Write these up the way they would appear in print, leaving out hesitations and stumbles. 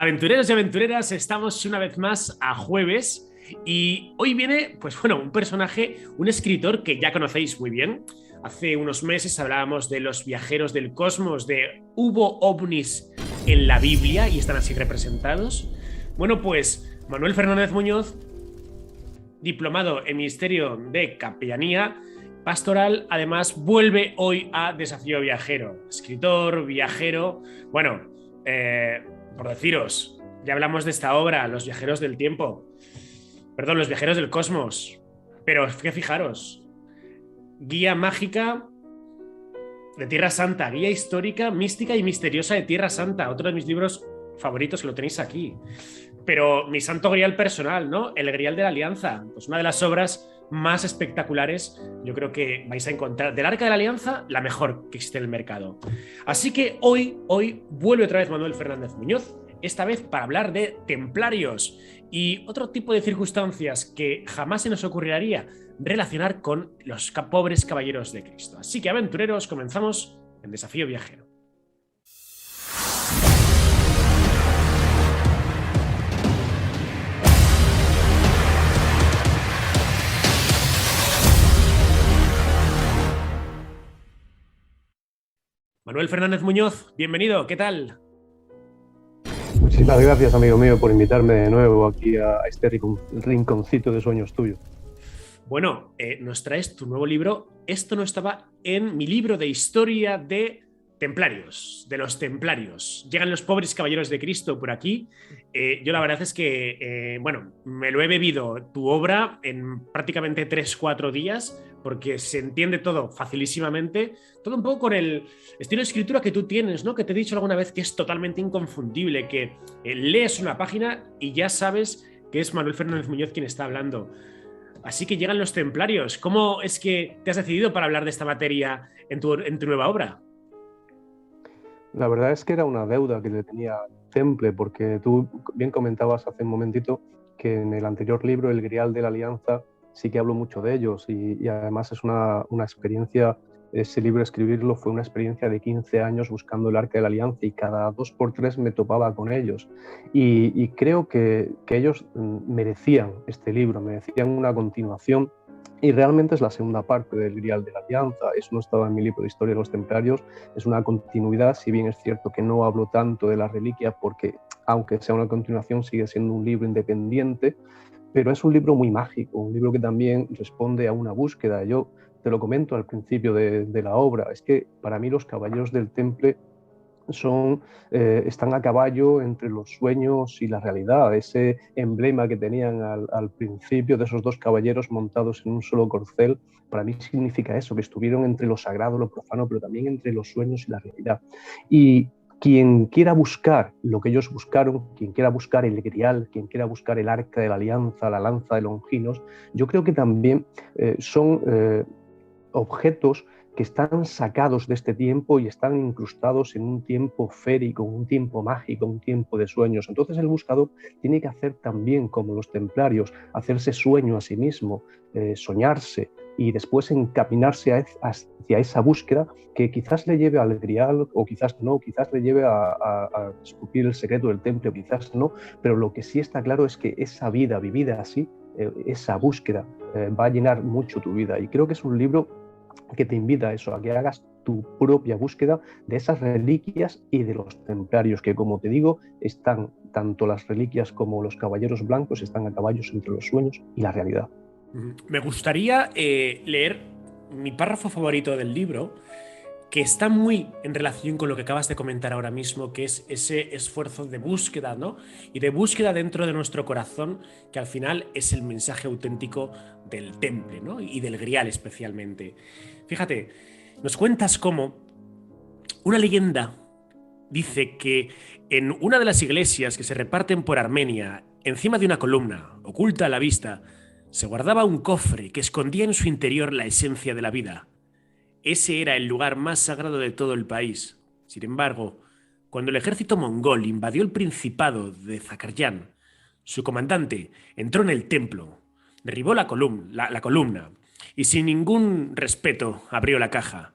Aventureros y aventureras, estamos una vez más a jueves y hoy viene, pues bueno, un personaje, un escritor que ya conocéis muy bien. Hace unos meses hablábamos de los viajeros del cosmos, de hubo ovnis en la Biblia y están así representados. Bueno, pues Manuel Fernández Muñoz, diplomado en Ministerio de Capellanía Pastoral, además vuelve hoy a Desafío Viajero. Escritor, viajero, bueno, por deciros, ya hablamos de esta obra, Los viajeros del tiempo, perdón, Los viajeros del cosmos, pero es que fijaros, guía mágica de Tierra Santa, guía histórica, mística y misteriosa de Tierra Santa, otro de mis libros favoritos que lo tenéis aquí. Pero mi santo grial personal, ¿no? El Grial de la Alianza, pues una de las obras más espectaculares, yo creo que vais a encontrar del Arca de la Alianza, la mejor que existe en el mercado. Así que hoy vuelve otra vez Manuel Fernández Muñoz, esta vez para hablar de templarios y otro tipo de circunstancias que jamás se nos ocurriría relacionar con los pobres caballeros de Cristo. Así que, aventureros, comenzamos en Desafío Viajero. Manuel Fernández Muñoz, bienvenido, ¿qué tal? Muchísimas gracias, amigo mío, por invitarme de nuevo aquí a este rinconcito de sueños tuyos. Bueno, nos traes tu nuevo libro. Esto no estaba en mi libro de historia de templarios, de los templarios. Llegan los pobres caballeros de Cristo por aquí. Yo la verdad es que, bueno, me lo he bebido tu obra en prácticamente 3-4 días, porque se entiende todo facilísimamente, todo un poco con el estilo de escritura que tú tienes, ¿no? Que te he dicho alguna vez que es totalmente inconfundible, que lees una página y ya sabes que es Manuel Fernández Muñoz quien está hablando. Así que llegan los templarios. ¿Cómo es que te has decidido para hablar de esta materia en tu nueva obra? La verdad es que era una deuda que le tenía al Temple, porque tú bien comentabas hace un momentito que en el anterior libro, El Grial de la Alianza, sí que hablo mucho de ellos y además es una experiencia, ese libro escribirlo fue una experiencia de 15 años buscando el Arca de la Alianza y cada 2 por 3 me topaba con ellos. Y creo que ellos merecían este libro, merecían una continuación. Y realmente es la segunda parte del Grial de la Alianza. Eso no estaba en mi libro de Historia de los Templarios. Es una continuidad, si bien es cierto que no hablo tanto de la reliquia porque, aunque sea una continuación, sigue siendo un libro independiente, pero es un libro muy mágico, un libro que también responde a una búsqueda. Yo te lo comento al principio de la obra. Es que para mí los caballeros del Temple están a caballo entre los sueños y la realidad. Ese emblema que tenían al principio de esos dos caballeros montados en un solo corcel, para mí significa eso, que estuvieron entre lo sagrado, lo profano, pero también entre los sueños y la realidad. Y quien quiera buscar lo que ellos buscaron, quien quiera buscar el grial, quien quiera buscar el arca de la alianza, la lanza de Longinos, yo creo que también son objetos que están sacados de este tiempo y están incrustados en un tiempo férico, un tiempo mágico, un tiempo de sueños. Entonces el buscador tiene que hacer también como los templarios, hacerse sueño a sí mismo, soñarse y después encaminarse hacia esa búsqueda que quizás le lleve al grial o quizás no, quizás le lleve a descubrir el secreto del temple o quizás no, pero lo que sí está claro es que esa vida vivida así, esa búsqueda va a llenar mucho tu vida. Y creo que es un libro que te invita a eso, a que hagas tu propia búsqueda de esas reliquias y de los templarios, que como te digo, están tanto las reliquias como los caballeros blancos, están a caballos entre los sueños y la realidad. Me gustaría leer mi párrafo favorito del libro, que está muy en relación con lo que acabas de comentar ahora mismo, que es ese esfuerzo de búsqueda, ¿no? Y de búsqueda dentro de nuestro corazón, que al final es el mensaje auténtico del temple, ¿no? Y del grial especialmente. Fíjate, nos cuentas cómo una leyenda dice que en una de las iglesias que se reparten por Armenia, encima de una columna, oculta a la vista, se guardaba un cofre que escondía en su interior la esencia de la vida. Ese era el lugar más sagrado de todo el país. Sin embargo, cuando el ejército mongol invadió el principado de Zakaryan, su comandante entró en el templo, derribó la columna y sin ningún respeto abrió la caja.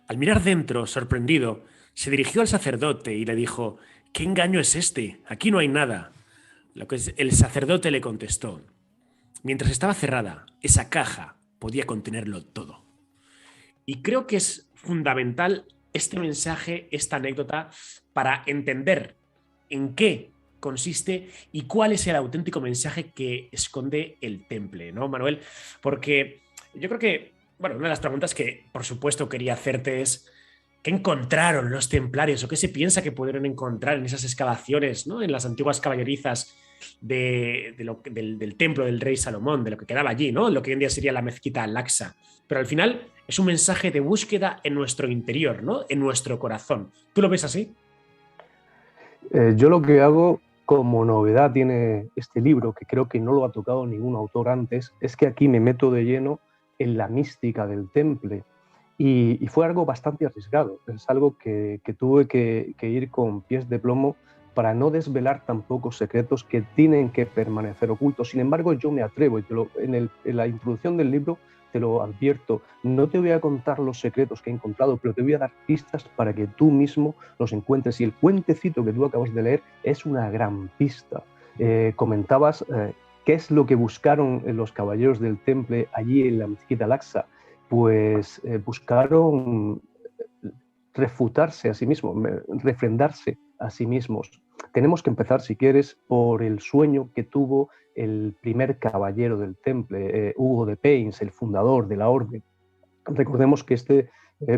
Al mirar dentro, sorprendido, se dirigió al sacerdote y le dijo: ¿qué engaño es este? Aquí no hay nada. Lo que el sacerdote le contestó: mientras estaba cerrada, esa caja podía contenerlo todo. Y creo que es fundamental este mensaje, esta anécdota, para entender en qué consiste y cuál es el auténtico mensaje que esconde el temple, ¿no, Manuel? Porque yo creo que, bueno, una de las preguntas que por supuesto quería hacerte es: ¿qué encontraron los templarios o qué se piensa que pudieron encontrar en esas excavaciones, ¿no? En las antiguas caballerizas del templo del rey Salomón, de lo que quedaba allí, ¿no? Lo que hoy en día sería la mezquita Al-Aqsa. Pero al final es un mensaje de búsqueda en nuestro interior, ¿no? En nuestro corazón. ¿Tú lo ves así? Yo lo que hago, como novedad tiene este libro, que creo que no lo ha tocado ningún autor antes, es que aquí me meto de lleno en la mística del temple. Y fue algo bastante arriesgado. Es algo que tuve que ir con pies de plomo para no desvelar tampoco secretos que tienen que permanecer ocultos. Sin embargo, yo me atrevo, y en la introducción del libro te lo advierto, no te voy a contar los secretos que he encontrado, pero te voy a dar pistas para que tú mismo los encuentres. Y el cuentecito que tú acabas de leer es una gran pista. Comentabas qué es lo que buscaron los caballeros del temple allí en la mezquita Al-Aqsa. Pues buscaron refutarse a sí mismos, refrendarse a sí mismos. Tenemos que empezar, si quieres, por el sueño que tuvo el primer caballero del temple, Hugo de Payns, el fundador de la orden. Recordemos que este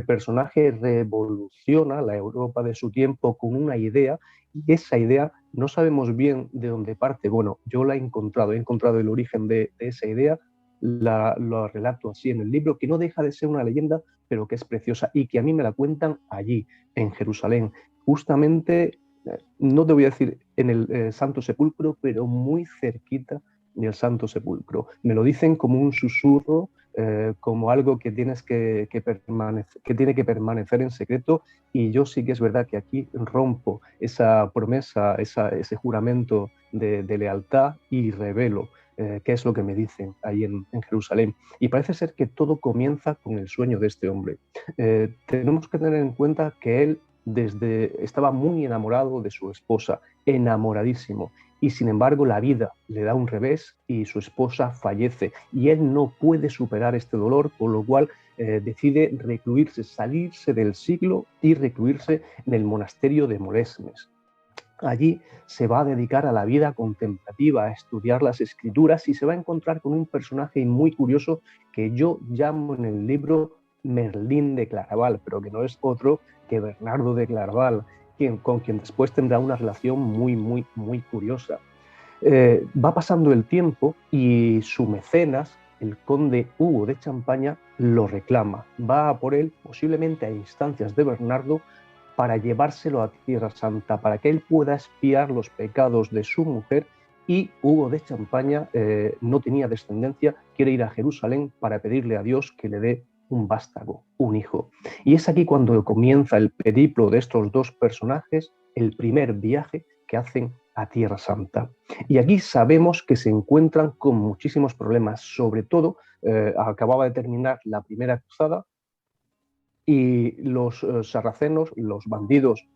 personaje revoluciona la Europa de su tiempo con una idea, y esa idea no sabemos bien de dónde parte. Bueno, yo la he encontrado el origen de esa idea, lo relato así en el libro, que no deja de ser una leyenda, pero que es preciosa y que a mí me la cuentan allí, en Jerusalén, justamente, no te voy a decir en el Santo Sepulcro, pero muy cerquita del Santo Sepulcro. Me lo dicen como un susurro, como algo que tiene que permanecer en secreto, y yo sí que es verdad que aquí rompo esa promesa, ese juramento de lealtad y revelo qué es lo que me dicen ahí en Jerusalén. Y parece ser que todo comienza con el sueño de este hombre. Tenemos que tener en cuenta que él estaba muy enamorado de su esposa, enamoradísimo, y sin embargo la vida le da un revés y su esposa fallece y él no puede superar este dolor, por lo cual decide recluirse, salirse del siglo y recluirse en el monasterio de Molesmes. Allí se va a dedicar a la vida contemplativa, a estudiar las escrituras, y se va a encontrar con un personaje muy curioso que yo llamo en el libro Merlín de Claraval, pero que no es otro que Bernardo de Claraval, con quien después tendrá una relación muy curiosa. Va pasando el tiempo y su mecenas, el conde Hugo de Champaña, lo reclama. Va a por él, posiblemente a instancias de Bernardo, para llevárselo a Tierra Santa, para que él pueda expiar los pecados de su mujer. Y Hugo de Champaña no tenía descendencia, quiere ir a Jerusalén para pedirle a Dios que le dé un vástago, un hijo. Y es aquí cuando comienza el periplo de estos dos personajes, el primer viaje que hacen a Tierra Santa. Y aquí sabemos que se encuentran con muchísimos problemas, sobre todo acababa de terminar la primera cruzada, y los sarracenos, los bandidos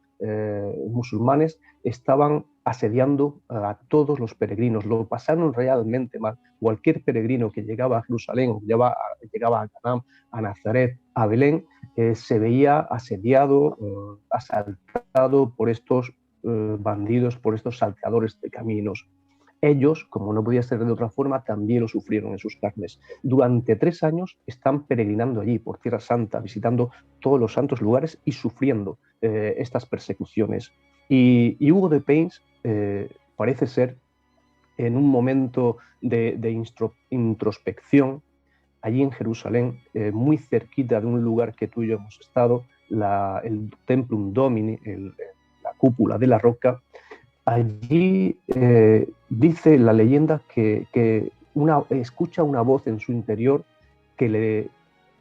musulmanes, estaban asediando a todos los peregrinos. Lo pasaron realmente mal. Cualquier peregrino que llegaba a Jerusalén, o llegaba a Canaán, a Nazaret, a Belén, se veía asediado, asaltado por estos bandidos, por estos salteadores de caminos. Ellos, como no podía ser de otra forma, también lo sufrieron en sus carnes. Durante 3 años están peregrinando allí por Tierra Santa, visitando todos los santos lugares y sufriendo estas persecuciones. Y Hugo de Payns parece ser, en un momento de introspección, allí en Jerusalén, muy cerquita de un lugar que tú y yo hemos estado, el Templum Domini, la cúpula de la roca. Allí dice la leyenda que escucha una voz en su interior que le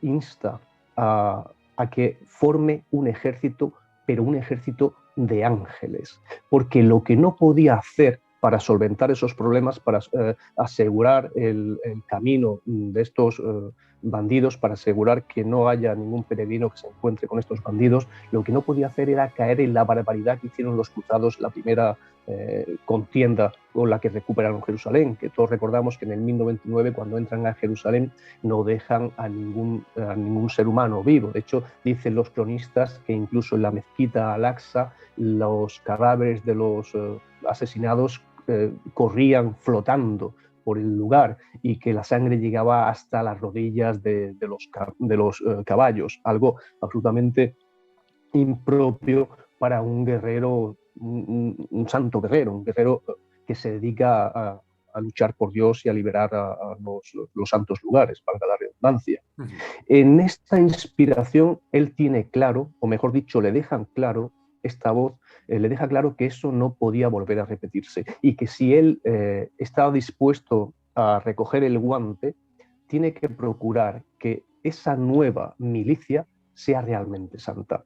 insta a que forme un ejército, pero un ejército de ángeles, porque lo que no podía hacer para solventar esos problemas, para asegurar el camino de estos bandidos para asegurar que no haya ningún peregrino que se encuentre con estos bandidos. Lo que no podía hacer era caer en la barbaridad que hicieron los cruzados la primera contienda con la que recuperaron Jerusalén, que todos recordamos que en el 1099, cuando entran a Jerusalén, no dejan a ningún ser humano vivo. De hecho, dicen los cronistas que incluso en la mezquita Al-Aqsa los cadáveres de los asesinados corrían flotando por el lugar y que la sangre llegaba hasta las rodillas de los caballos, algo absolutamente impropio para un guerrero, un santo guerrero, un guerrero que se dedica a luchar por Dios y a liberar a los santos lugares, valga la redundancia. En esta inspiración él tiene claro, o mejor dicho, le dejan claro, esta voz le deja claro que eso no podía volver a repetirse y que si él estaba dispuesto a recoger el guante, tiene que procurar que esa nueva milicia sea realmente santa.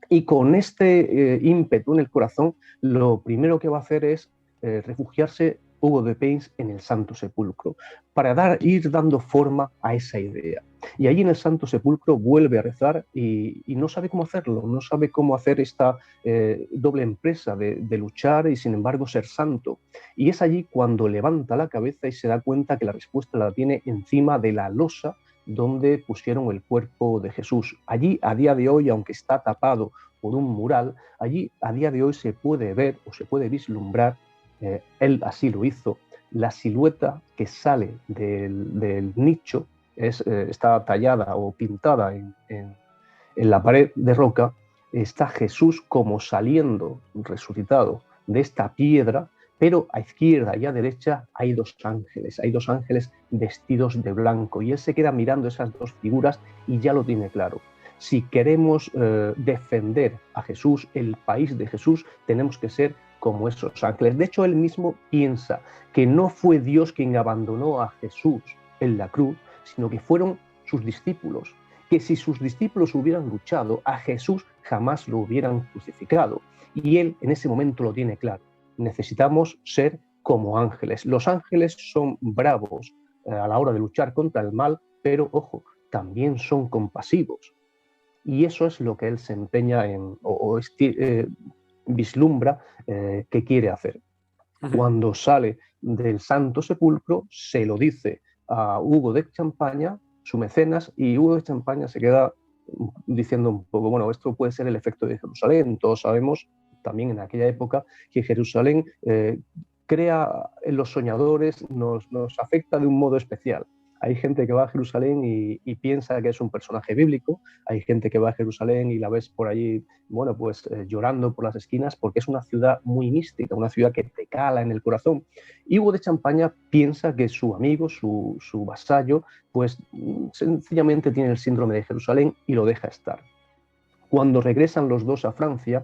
Y con este ímpetu en el corazón, lo primero que va a hacer es refugiarse Hugo de Payns en el Santo Sepulcro, para ir dando forma a esa idea. Y allí en el Santo Sepulcro vuelve a rezar y no sabe cómo hacerlo, no sabe cómo hacer esta doble empresa de luchar y sin embargo ser santo. Y es allí cuando levanta la cabeza y se da cuenta que la respuesta la tiene encima de la losa donde pusieron el cuerpo de Jesús. Allí, a día de hoy, aunque está tapado por un mural, allí a día de hoy se puede ver o se puede vislumbrar, él así lo hizo, la silueta que sale del nicho, está tallada o pintada en la pared de roca, está Jesús como saliendo resucitado de esta piedra, pero a izquierda y a derecha hay dos ángeles vestidos de blanco, y él se queda mirando esas dos figuras y ya lo tiene claro. Si queremos defender a Jesús, el país de Jesús, tenemos que ser como esos ángeles. De hecho, él mismo piensa que no fue Dios quien abandonó a Jesús en la cruz, sino que fueron sus discípulos, que si sus discípulos hubieran luchado, a Jesús jamás lo hubieran crucificado. Y él en ese momento lo tiene claro. Necesitamos ser como ángeles. Los ángeles son bravos a la hora de luchar contra el mal, pero ojo, también son compasivos. Y eso es lo que él se empeña en, vislumbra que quiere hacer. Cuando sale del Santo Sepulcro, se lo dice a Hugo de Champaña, su mecenas, y Hugo de Champaña se queda diciendo un poco, bueno, esto puede ser el efecto de Jerusalén. Todos sabemos, también en aquella época, que Jerusalén crea en los soñadores, nos afecta de un modo especial. Hay gente que va a Jerusalén y piensa que es un personaje bíblico, hay gente que va a Jerusalén y la ves por allí, bueno, pues llorando por las esquinas, porque es una ciudad muy mística, una ciudad que te cala en el corazón. Y Hugo de Champaña piensa que su amigo, su vasallo, pues sencillamente tiene el síndrome de Jerusalén y lo deja estar. Cuando regresan los dos a Francia,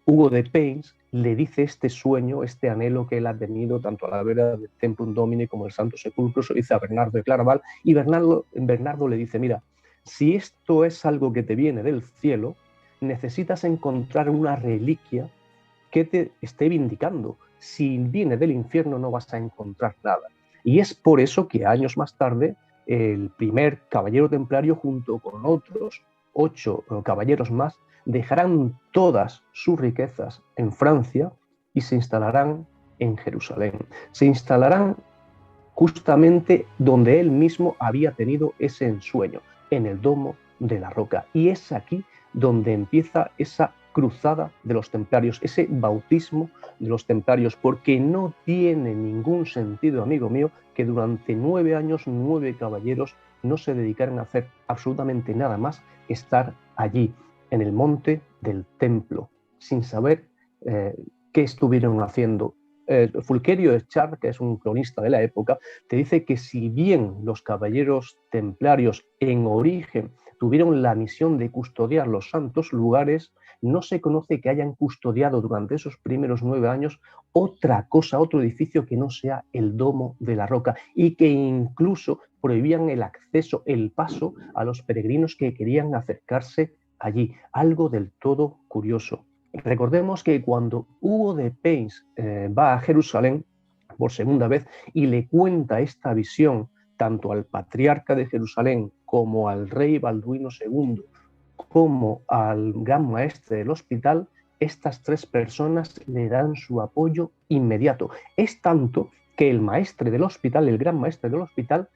Hugo de Payns le dice este sueño, este anhelo que él ha tenido tanto a la vera del Templum Domini como el Santo Sepulcro, se lo dice a Bernardo de Claraval, y Bernardo le dice, mira, si esto es algo que te viene del cielo, necesitas encontrar una reliquia que te esté vindicando. Si viene del infierno no vas a encontrar nada. Y es por eso que años más tarde el primer caballero templario, junto con otros 8 caballeros más, dejarán todas sus riquezas en Francia y se instalarán en Jerusalén. Se instalarán justamente donde él mismo había tenido ese ensueño, en el Domo de la Roca. Y es aquí donde empieza esa cruzada de los templarios, ese bautismo de los templarios, porque no tiene ningún sentido, amigo mío, que durante 9 años 9 caballeros no se dedicaran a hacer absolutamente nada más que estar allí, en el monte del templo, sin saber qué estuvieron haciendo. Fulquerio Echard, que es un cronista de la época, te dice que si bien los caballeros templarios en origen tuvieron la misión de custodiar los santos lugares, no se conoce que hayan custodiado durante esos primeros 9 años otra cosa, otro edificio que no sea el Domo de la Roca, y que incluso prohibían el acceso, el paso a los peregrinos que querían acercarse allí. Algo del todo curioso. Recordemos que cuando Hugo de Payns va a Jerusalén por segunda vez y le cuenta esta visión tanto al patriarca de Jerusalén como al rey Balduino II, como al gran maestre del hospital, estas tres personas le dan su apoyo inmediato. Es tanto que el maestre del hospital, el gran maestre del hospital,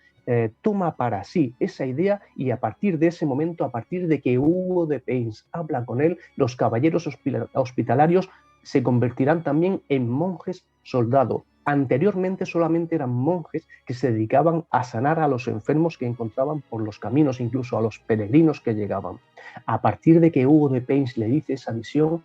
toma para sí esa idea, y a partir de ese momento, a partir de que Hugo de Payns habla con él, los caballeros hospitalarios se convertirán también en monjes soldado. Anteriormente solamente eran monjes que se dedicaban a sanar a los enfermos que encontraban por los caminos, incluso a los peregrinos que llegaban. A partir de que Hugo de Payns le dice esa visión,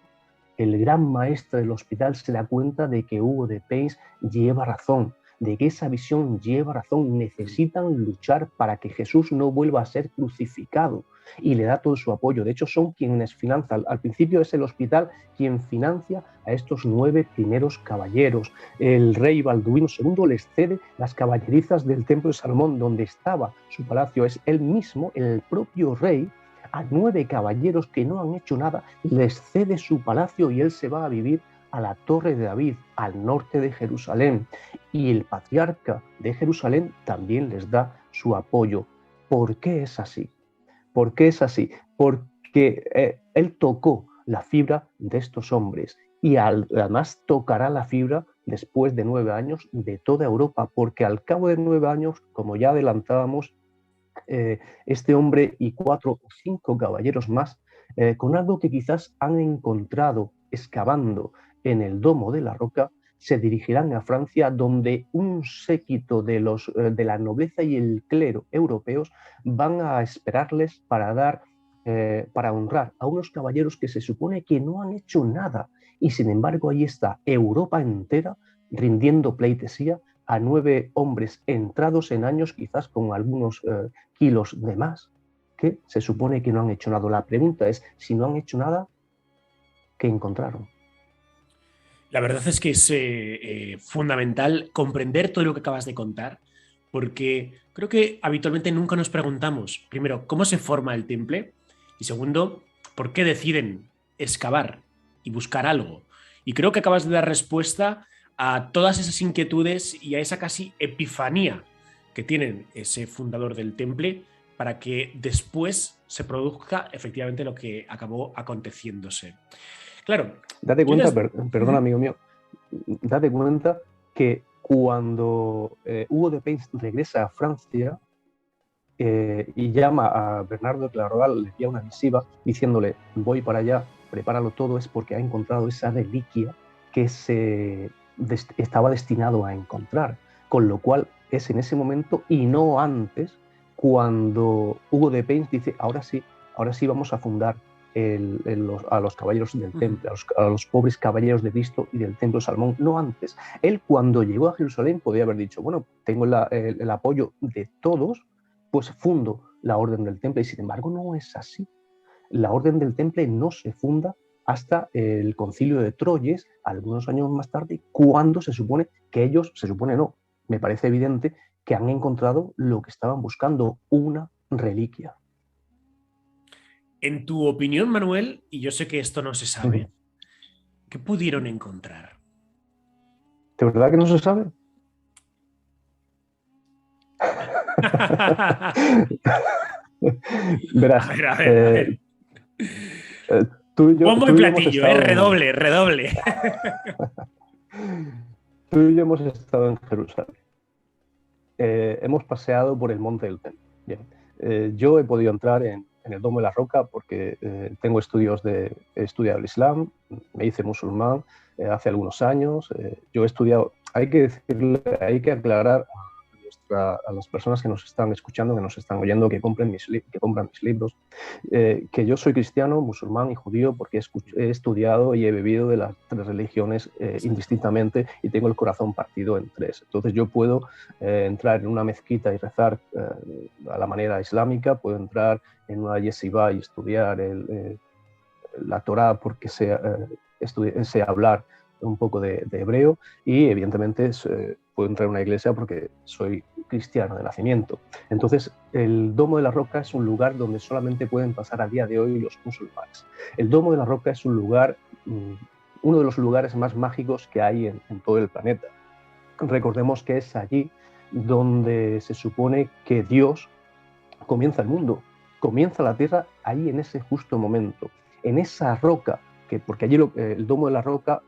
el gran maestro del hospital se da cuenta de que Hugo de Payns lleva razón, de que esa visión lleva razón. Necesitan luchar para que Jesús no vuelva a ser crucificado, y le da todo su apoyo. De hecho, son quienes financian. Al principio es el hospital quien financia a estos 9 primeros caballeros. El rey Balduino II les cede las caballerizas del Templo de Salomón, donde estaba su palacio. Es él mismo, el propio rey, a 9 caballeros que no han hecho nada, les cede su palacio, y él se va a vivir a la Torre de David, al norte de Jerusalén. Y el patriarca de Jerusalén también les da su apoyo. ¿Por qué es así? ¿Por qué es así? Porque él tocó la fibra de estos hombres, y además tocará la fibra después de 9 años de toda Europa, porque al cabo de 9 años, como ya adelantábamos, este hombre y 4 o 5 caballeros más, con algo que quizás han encontrado excavando en el Domo de la Roca, se dirigirán a Francia, donde un séquito de la nobleza y el clero europeos van a esperarles para honrar a unos caballeros que se supone que no han hecho nada, y sin embargo ahí está Europa entera rindiendo pleitesía a 9 hombres entrados en años, quizás con algunos kilos de más, que se supone que no han hecho nada. La pregunta es, si no han hecho nada, ¿qué encontraron? La verdad es que es fundamental comprender todo lo que acabas de contar, porque creo que habitualmente nunca nos preguntamos, primero, cómo se forma el temple, y segundo, por qué deciden excavar y buscar algo. Y creo que acabas de dar respuesta a todas esas inquietudes y a esa casi epifanía que tienen ese fundador del temple, para que después se produzca efectivamente lo que acabó aconteciéndose. Claro, Date yo cuenta, les... perdón amigo mío, date cuenta que cuando Hugo de Payns regresa a Francia y llama a Bernardo de Claraval, le envía una misiva diciéndole, voy para allá, prepáralo todo, es porque ha encontrado esa reliquia que estaba destinado a encontrar, con lo cual es en ese momento y no antes cuando Hugo de Payns dice, ahora sí vamos a fundar a los caballeros del Temple, a los pobres caballeros de Cristo y del Templo de Salomón, no antes. Él, cuando llegó a Jerusalén, podía haber dicho, bueno, tengo el apoyo de todos, pues fundo la Orden del Temple, y sin embargo no es así. La Orden del Temple no se funda hasta el Concilio de Troyes, algunos años más tarde, cuando se supone que ellos, se supone no, me parece evidente que han encontrado lo que estaban buscando, una reliquia. En tu opinión, Manuel, y yo sé que esto no se sabe, ¿qué pudieron encontrar? ¿De verdad que no se sabe? Verás, A ver. Tú y yo, Bombo y hemos platillo, estado redoble, redoble. tú y yo hemos estado en Jerusalén. Hemos paseado por el monte del Templo. Yo he podido entrar en el Domo de la Roca porque tengo he estudiado el Islam, me hice musulmán hace algunos años. Yo he estudiado, hay que aclarar a las personas que nos están escuchando, que nos están oyendo, que compran mis libros, que yo soy cristiano, musulmán y judío porque he estudiado y he bebido de las 3 religiones indistintamente, y tengo el corazón partido en 3. Entonces yo puedo entrar en una mezquita y rezar a la manera islámica, puedo entrar en una yeshiva y estudiar la Torá porque sé hablar un poco de hebreo, y evidentemente puedo entrar en una iglesia porque soy cristiano de nacimiento. Entonces, el Domo de la Roca es un lugar donde solamente pueden pasar a día de hoy los musulmanes. El Domo de la Roca es un lugar, uno de los lugares más mágicos que hay en todo el planeta. Recordemos que es allí donde se supone que Dios comienza el mundo, comienza la tierra ahí en ese justo momento, en esa roca, porque allí el Domo de la Roca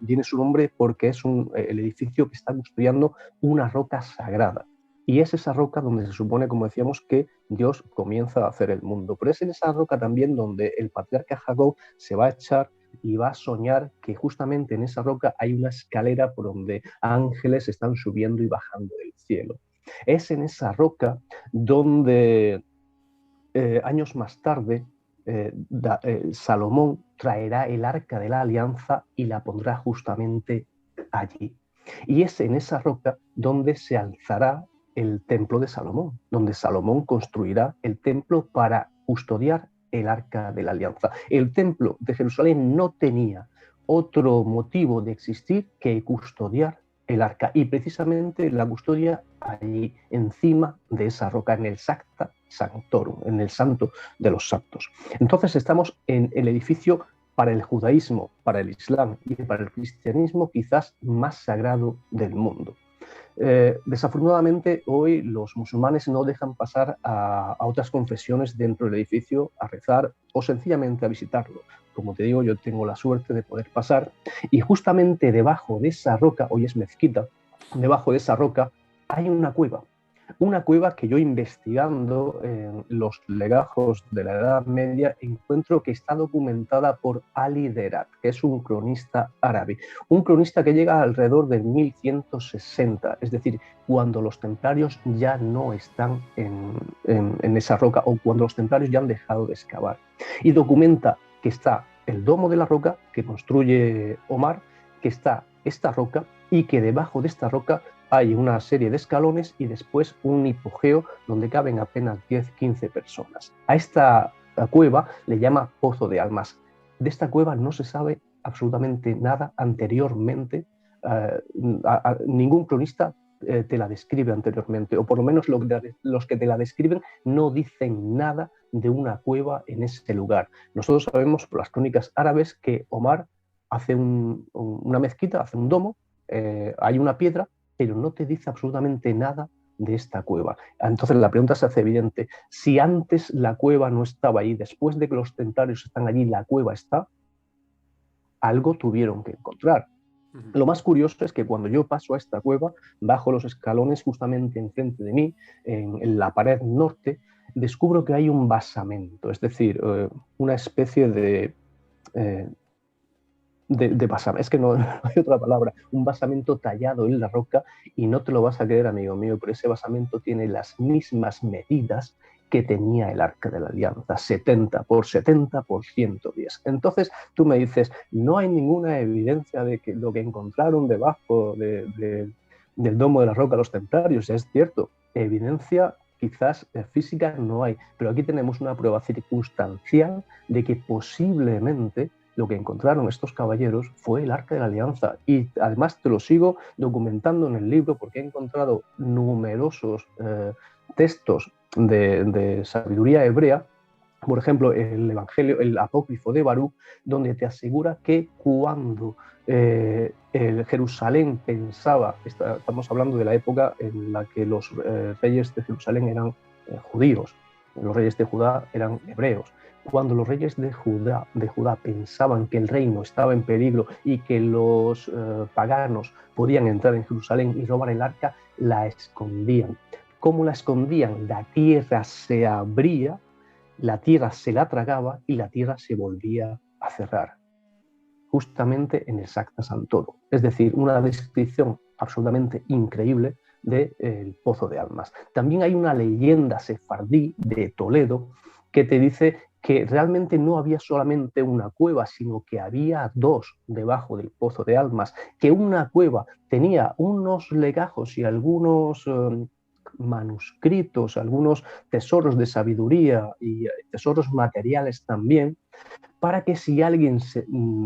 tiene su nombre porque es el edificio que está construyendo una roca sagrada. Y es esa roca donde se supone, como decíamos, que Dios comienza a hacer el mundo. Pero es en esa roca también donde el patriarca Jacob se va a echar y va a soñar que justamente en esa roca hay una escalera por donde ángeles están subiendo y bajando del cielo. Es en esa roca donde años más tarde Salomón traerá el arca de la alianza y la pondrá justamente allí. Y es en esa roca donde se alzará el templo de Salomón, donde Salomón construirá el templo para custodiar el arca de la alianza. El templo de Jerusalén no tenía otro motivo de existir que custodiar el arca, y precisamente la custodia allí encima de esa roca, en el Sacta Sanctorum, en el Santo de los Santos. Entonces estamos en el edificio para el judaísmo, para el islam y para el cristianismo quizás más sagrado del mundo. Desafortunadamente hoy los musulmanes no dejan pasar a otras confesiones dentro del edificio a rezar o sencillamente a visitarlo. Como te digo, yo tengo la suerte de poder pasar, y justamente debajo de esa roca, hoy es mezquita, debajo de esa roca hay una cueva que yo, investigando en los legajos de la Edad Media, encuentro que está documentada por Ali Derat, que es un cronista árabe, un cronista que llega alrededor del 1160, es decir, cuando los templarios ya no están en esa roca, o cuando los templarios ya han dejado de excavar, y documenta que está el domo de la roca que construye Omar, que está esta roca, y que debajo de esta roca hay una serie de escalones y después un hipogeo donde caben apenas 10-15 personas. A esta cueva le llama Pozo de Almas. De esta cueva no se sabe absolutamente nada anteriormente. Ningún cronista te la describe anteriormente, o por lo menos los que te la describen no dicen nada de una cueva en ese lugar. Nosotros sabemos por las crónicas árabes que Omar hace una mezquita, hace un domo, hay una piedra, pero no te dice absolutamente nada de esta cueva. Entonces la pregunta se hace evidente: si antes la cueva no estaba ahí, después de que los templarios están allí, la cueva está, algo tuvieron que encontrar. Lo más curioso es que cuando yo paso a esta cueva, bajo los escalones justamente enfrente de mí, en la pared norte, descubro que hay un basamento, es decir, una especie de basamento, es que no hay otra palabra, un basamento tallado en la roca, y no te lo vas a creer, amigo mío, pero ese basamento tiene las mismas medidas que tenía el Arca de la Alianza, 70 por 70 por 110. Entonces tú me dices, no hay ninguna evidencia de que lo que encontraron debajo del domo de la roca los templarios. Es cierto, evidencia quizás física no hay, pero aquí tenemos una prueba circunstancial de que posiblemente lo que encontraron estos caballeros fue el Arca de la Alianza. Y además te lo sigo documentando en el libro, porque he encontrado numerosos textos de sabiduría hebrea, por ejemplo, el Evangelio, el Apócrifo de Baruch, donde te asegura que cuando el Jerusalén pensaba, estamos hablando de la época en la que los reyes de Jerusalén eran judíos, los reyes de Judá eran hebreos. Cuando los reyes de Judá pensaban que el reino estaba en peligro y que los paganos podían entrar en Jerusalén y robar el arca, la escondían. ¿Cómo la escondían? La tierra se abría, la tierra se la tragaba y la tierra se volvía a cerrar, justamente en el Sacta Sanctorum. Es decir, una descripción absolutamente increíble del Pozo de Almas. También hay una leyenda sefardí de Toledo que te dice que realmente no había solamente una cueva, sino que había dos debajo del Pozo de Almas, que una cueva tenía unos legajos y algunos manuscritos, algunos tesoros de sabiduría y tesoros materiales también, para que si alguien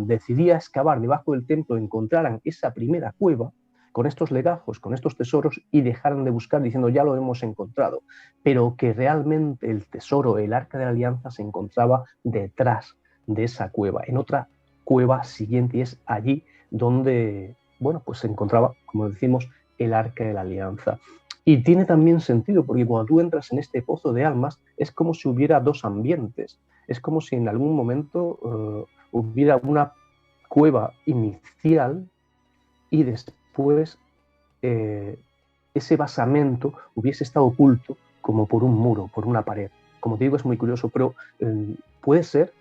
decidía excavar debajo del templo encontraran esa primera cueva con estos legajos, con estos tesoros, y dejaran de buscar diciendo ya lo hemos encontrado, pero que realmente el tesoro, el Arca de la Alianza, se encontraba detrás de esa cueva, en otra cueva siguiente, y es allí donde, bueno, pues se encontraba, como decimos, el Arca de la Alianza. Y tiene también sentido, porque cuando tú entras en este pozo de almas, es como si hubiera dos ambientes. Es como si en algún momento hubiera una cueva inicial y después ese basamento hubiese estado oculto como por un muro, por una pared. Como te digo, es muy curioso, pero puede ser,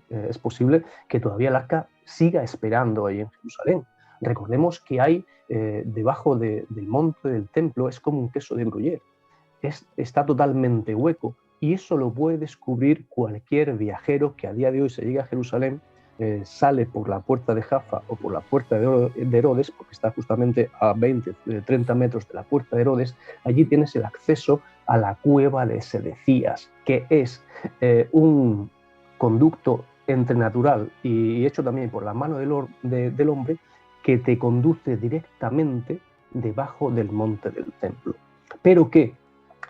es posible que todavía el arca siga esperando ahí en Jerusalén. Recordemos que hay debajo del monte del templo, es como un queso de Gruyère. Está totalmente hueco y eso lo puede descubrir cualquier viajero que a día de hoy se llegue a Jerusalén, sale por la puerta de Jaffa o por la puerta de Herodes, porque está justamente a 20, 30 metros de la puerta de Herodes. Allí tienes el acceso a la cueva de Sedecías, que es un conducto entre natural y hecho también por la mano del hombre, que te conduce directamente debajo del monte del templo. Pero que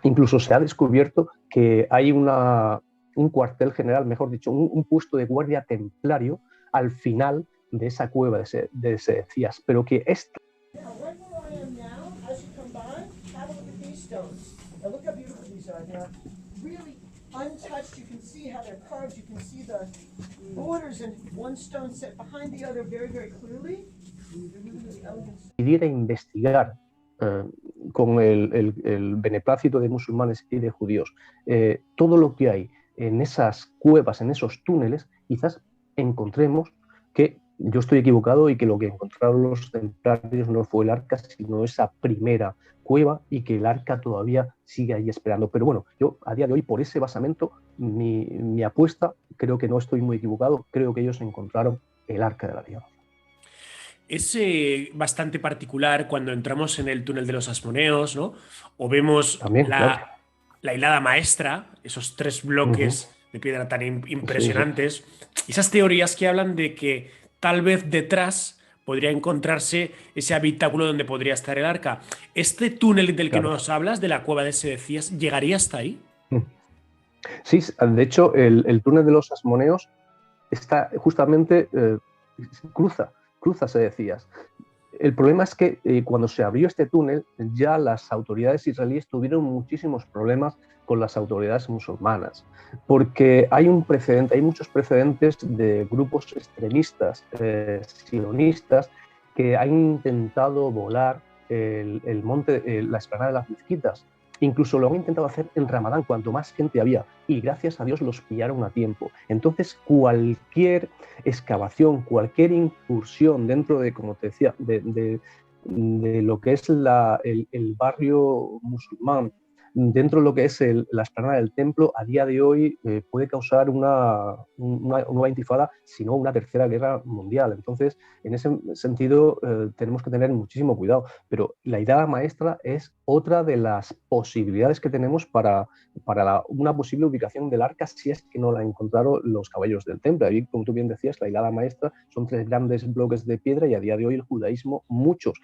incluso se ha descubierto que hay un cuartel general, mejor dicho, un puesto de guardia templario al final de esa cueva de Sedecías, pero que esta... Untouched, you can see how they're carved, you can see the borders and one stone set behind the other very, very clearly. Pudiera investigar con el beneplácito de musulmanes y de judíos todo lo que hay en esas cuevas, en esos túneles, quizás encontremos que yo estoy equivocado y que lo que encontraron los templarios no fue el arca, sino esa primera cueva, y que el arca todavía sigue ahí esperando. Pero bueno, yo a día de hoy, por ese basamento, mi apuesta, creo que no estoy muy equivocado, creo que ellos encontraron el arca de la alianza. Es bastante particular cuando entramos en el túnel de los Asmoneos, ¿no? O vemos También, claro. la hilada maestra, esos tres bloques de piedra tan impresionantes. Y esas teorías que hablan de que tal vez detrás podría encontrarse ese habitáculo donde podría estar el arca. ¿Este túnel del que nos hablas, de la cueva de Sedecías, llegaría hasta ahí? Sí, de hecho, el túnel de los Asmoneos está justamente, cruza Sedecías. El problema es que cuando se abrió este túnel, ya las autoridades israelíes tuvieron muchísimos problemas con las autoridades musulmanas, porque hay un precedente, hay muchos precedentes de grupos extremistas, sionistas, que han intentado volar el monte, la explanada de las mezquitas. Incluso lo han intentado hacer en Ramadán, cuanto más gente había, y gracias a Dios los pillaron a tiempo. Entonces, cualquier excavación, cualquier incursión dentro de, como te decía, de lo que es el barrio musulmán, dentro de lo que es la explanada del templo, a día de hoy puede causar una nueva intifada, si no una tercera guerra mundial. Entonces, en ese sentido, tenemos que tener muchísimo cuidado. Pero la idea maestra es otra de las posibilidades que tenemos para una posible ubicación del arca, si es que no la encontraron los caballeros del templo. Ahí, como tú bien decías, la hilada maestra son 3 grandes bloques de piedra, y a día de hoy el judaísmo, muchos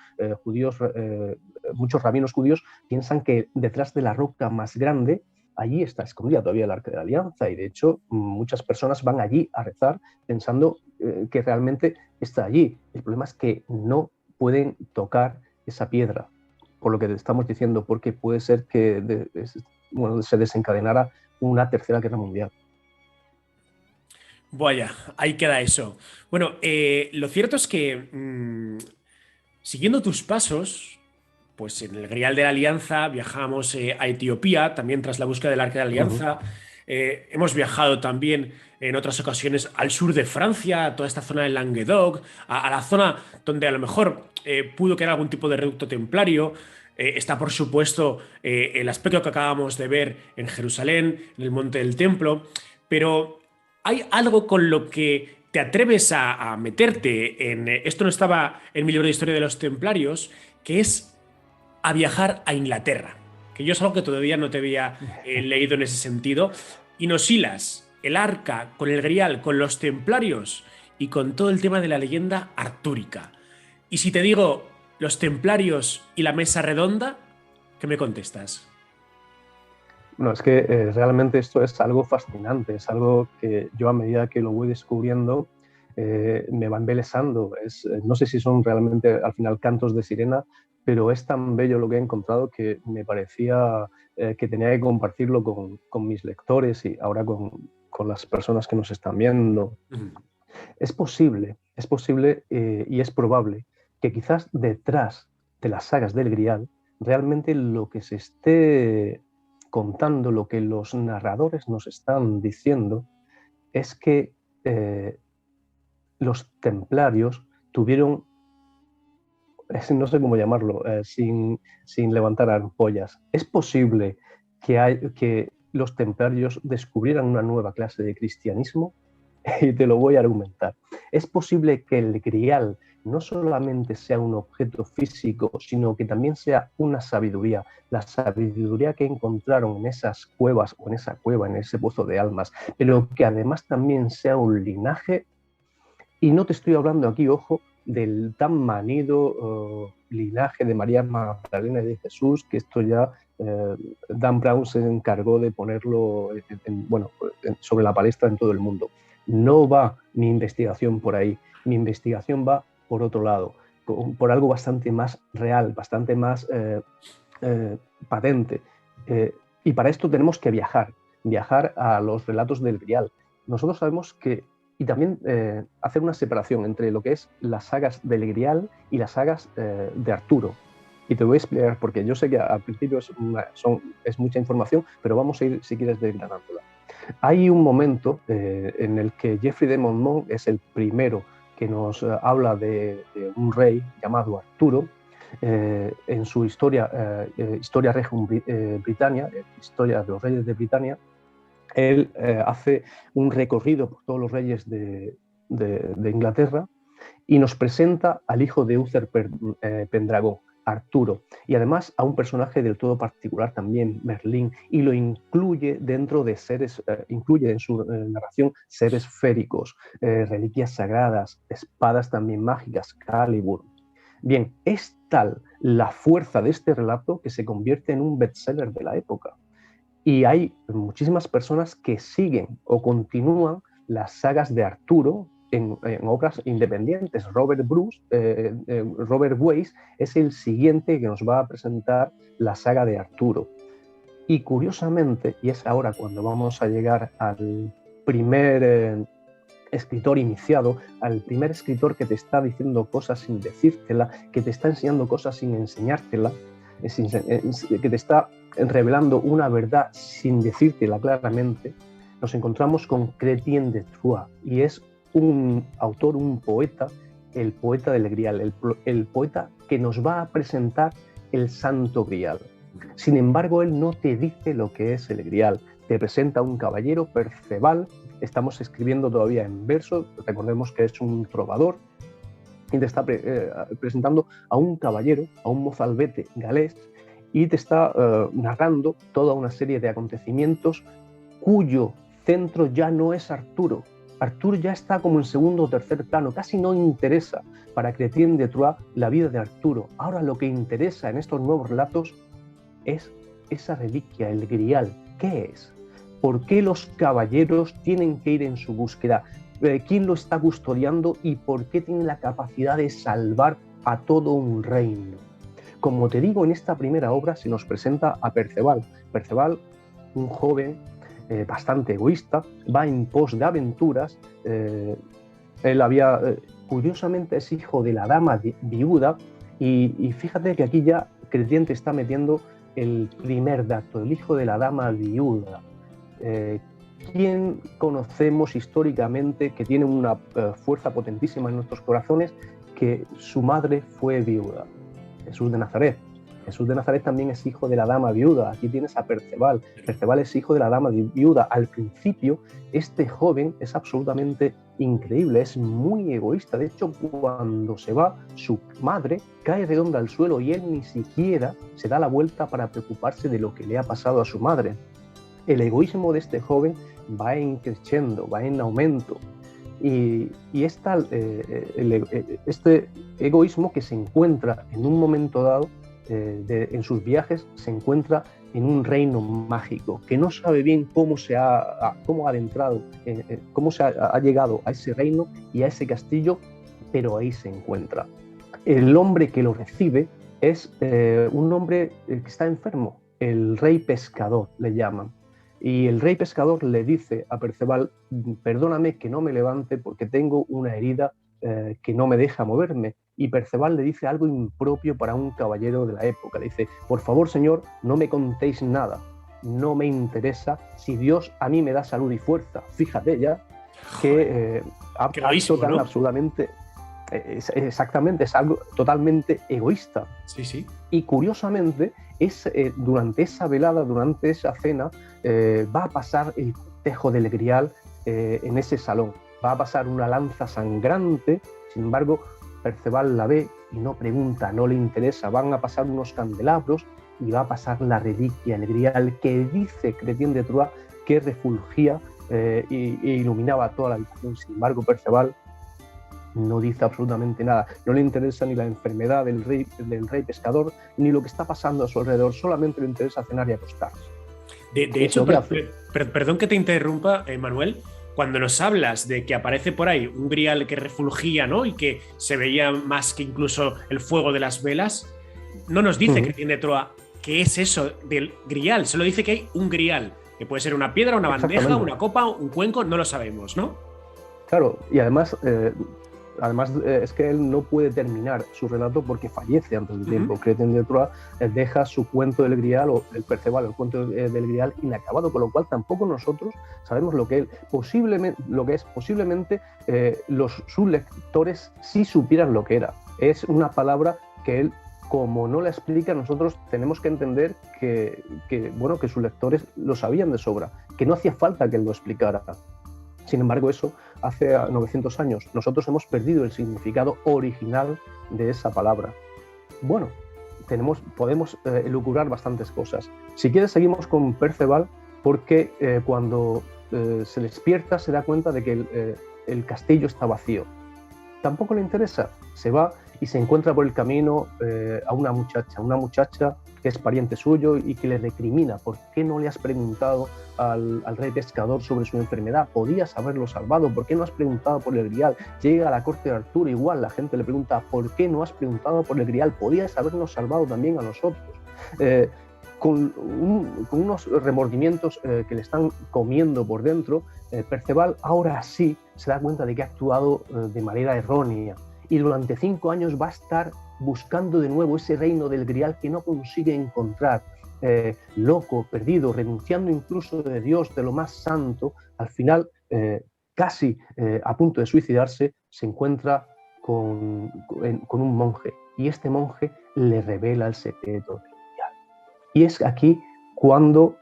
rabinos judíos piensan que detrás de la roca más grande, allí está escondida todavía el arca de la alianza, y de hecho muchas personas van allí a rezar pensando que realmente está allí. El problema es que no pueden tocar esa piedra, por lo que estamos diciendo, porque puede ser que se desencadenara una tercera guerra mundial. Vaya, ahí queda eso. Bueno, lo cierto es que siguiendo tus pasos, pues en el Grial de la Alianza viajamos a Etiopía, también tras la búsqueda del Arca de la Alianza. Hemos viajado también en otras ocasiones al sur de Francia, a toda esta zona del Languedoc, a la zona donde a lo mejor pudo quedar algún tipo de reducto templario. Está, por supuesto, el aspecto que acabamos de ver en Jerusalén, en el Monte del Templo, pero ¿hay algo con lo que te atreves a meterte en... esto no estaba en mi libro de historia de los templarios, que es a viajar a Inglaterra, que yo es algo que todavía no te había leído en ese sentido, y nos hilas el arca con el grial, con los templarios y con todo el tema de la leyenda artúrica. Y si te digo los templarios y la mesa redonda, ¿qué me contestas? No, es que realmente esto es algo fascinante, es algo que yo, a medida que lo voy descubriendo, me va embelesando. No sé si son realmente al final cantos de sirena, pero es tan bello lo que he encontrado que me parecía que tenía que compartirlo con mis lectores y ahora con las personas que nos están viendo. Es posible y es probable que quizás detrás de las sagas del Grial realmente lo que se esté contando, lo que los narradores nos están diciendo, es que los templarios tuvieron, no sé cómo llamarlo, sin levantar ampollas. Es posible que los templarios descubrieran una nueva clase de cristianismo y te lo voy a argumentar. Es posible que el grial no solamente sea un objeto físico, sino que también sea una sabiduría, la sabiduría que encontraron en esas cuevas o en esa cueva, en ese pozo de almas, pero que además también sea un linaje. Y no te estoy hablando aquí, ojo, del tan manido linaje de María Magdalena y de Jesús, que esto ya Dan Brown se encargó de ponerlo sobre la palestra en todo el mundo. No va mi investigación por ahí, mi investigación va por otro lado, por algo bastante más real, bastante más patente. Y para esto tenemos que viajar a los relatos del Grial. Nosotros sabemos que y también hacer una separación entre lo que es las sagas del Grial y las sagas de Arturo. Y te voy a explicar, porque yo sé que al principio es mucha información, pero vamos a ir, si quieres, desgranándola. Hay un momento en el que Geoffrey de Monmouth es el primero que nos habla de un rey llamado Arturo, en su historia Regum Britannia, historia de los reyes de Britania. Él hace un recorrido por todos los reyes de Inglaterra y nos presenta al hijo de Uther Pendragon, Arturo, y además a un personaje del todo particular también, Merlín, y lo incluye dentro de seres, incluye en su narración seres féricos, reliquias sagradas, espadas también mágicas, Calibur. Bien, es tal la fuerza de este relato que se convierte en un bestseller de la época. Y hay muchísimas personas que siguen o continúan las sagas de Arturo en obras independientes. Robert Weiss es el siguiente que nos va a presentar la saga de Arturo. Y curiosamente, y es ahora cuando vamos a llegar al primer escritor iniciado, al primer escritor que te está diciendo cosas sin decírtela, que te está enseñando cosas sin enseñártela, que te está revelando una verdad sin decírtela claramente, nos encontramos con Chrétien de Troyes, y es un autor, un poeta, el poeta del Grial, el poeta que nos va a presentar el Santo Grial. Sin embargo, él no te dice lo que es el Grial, te presenta a un caballero, Perceval. Estamos escribiendo todavía en verso, recordemos que es un trovador, y te está presentando a un caballero, a un mozalbete galés, y te está narrando toda una serie de acontecimientos cuyo centro ya no es Arturo. Arturo ya está como en segundo o tercer plano, casi no interesa para Chrétien de Troyes la vida de Arturo. Ahora lo que interesa en estos nuevos relatos es esa reliquia, el Grial. ¿Qué es? ¿Por qué los caballeros tienen que ir en su búsqueda? ¿Quién lo está custodiando y por qué tiene la capacidad de salvar a todo un reino? Como te digo, en esta primera obra se nos presenta a Perceval. Perceval, un joven bastante egoísta, va en pos de aventuras. Él curiosamente es hijo de la dama viuda, y fíjate que aquí ya Chrétien te está metiendo el primer dato, el hijo de la dama viuda. ¿Quién conocemos históricamente que tiene una fuerza potentísima en nuestros corazones, que su madre fue viuda? Jesús de Nazaret. Jesús de Nazaret también es hijo de la dama viuda. Aquí tienes a Perceval. Perceval es hijo de la dama viuda. Al principio, este joven es absolutamente increíble, es muy egoísta. De hecho, cuando se va, su madre cae redonda al suelo y él ni siquiera se da la vuelta para preocuparse de lo que le ha pasado a su madre. El egoísmo de este joven va creciendo, va en aumento. Y es tal este egoísmo que se encuentra en un momento dado, en sus viajes, se encuentra en un reino mágico, que no sabe bien cómo ha adentrado, cómo ha llegado a ese reino y a ese castillo, pero ahí se encuentra. El hombre que lo recibe Es un hombre que está enfermo, el rey pescador le llaman. Y el rey pescador le dice a Perceval: perdóname que no me levante porque tengo una herida que no me deja moverme. Y Perceval le dice algo impropio para un caballero de la época. Le dice: por favor, señor, no me contéis nada. No me interesa si Dios a mí me da salud y fuerza. Fíjate ya que acto tan absurdamente... Exactamente, es algo totalmente egoísta. Sí, sí. Y curiosamente, durante esa velada, durante esa cena, va a pasar el tejo del Grial en ese salón. Va a pasar una lanza sangrante. Sin embargo, Perceval la ve y no pregunta, no le interesa. Van a pasar unos candelabros y va a pasar la reliquia, el Grial, que dice Chrétien de Troyes que refulgía e iluminaba toda la habitación. Sin embargo, Perceval no dice absolutamente nada. No le interesa ni la enfermedad del rey pescador, ni lo que está pasando a su alrededor. Solamente le interesa cenar y acostarse. De hecho, perdón que te interrumpa, Manuel. Cuando nos hablas de que aparece por ahí un grial que refulgía, ¿no?, y que se veía más que incluso el fuego de las velas, no nos dice Chrétien de Troyes qué es eso del grial. Solo dice que hay un grial, que puede ser una piedra, una bandeja, una copa, un cuenco, no lo sabemos, ¿no? Claro, y además es que él no puede terminar su relato porque fallece antes del tiempo. Chrétien de Troyes deja su cuento del Grial, o el Perceval, el cuento del Grial, inacabado, con lo cual tampoco nosotros sabemos lo que es. Posiblemente sus lectores sí supieran lo que era. Es una palabra que él, como no la explica, nosotros tenemos que entender que sus lectores lo sabían de sobra, que no hacía falta que él lo explicara. Sin embargo, eso hace 900 años. Nosotros hemos perdido el significado original de esa palabra. Bueno, podemos elucubrar bastantes cosas. Si quieres, seguimos con Perceval, porque cuando se despierta se da cuenta de que el castillo está vacío. Tampoco le interesa. Se va y se encuentra por el camino a una muchacha que es pariente suyo y que le recrimina: ¿por qué no le has preguntado al rey pescador sobre su enfermedad? Podías haberlo salvado. ¿Por qué no has preguntado por el Grial? Llega a la corte de Arturo, igual la gente le pregunta: ¿por qué no has preguntado por el Grial? Podías habernos salvado también a nosotros. Con unos remordimientos que le están comiendo por dentro, Perceval ahora sí se da cuenta de que ha actuado de manera errónea, y durante 5 años va a estar buscando de nuevo ese reino del Grial que no consigue encontrar. Loco, perdido, renunciando incluso de Dios, de lo más santo. Al final, casi a punto de suicidarse, se encuentra con un monje, y este monje le revela el secreto del Grial. Y es aquí cuando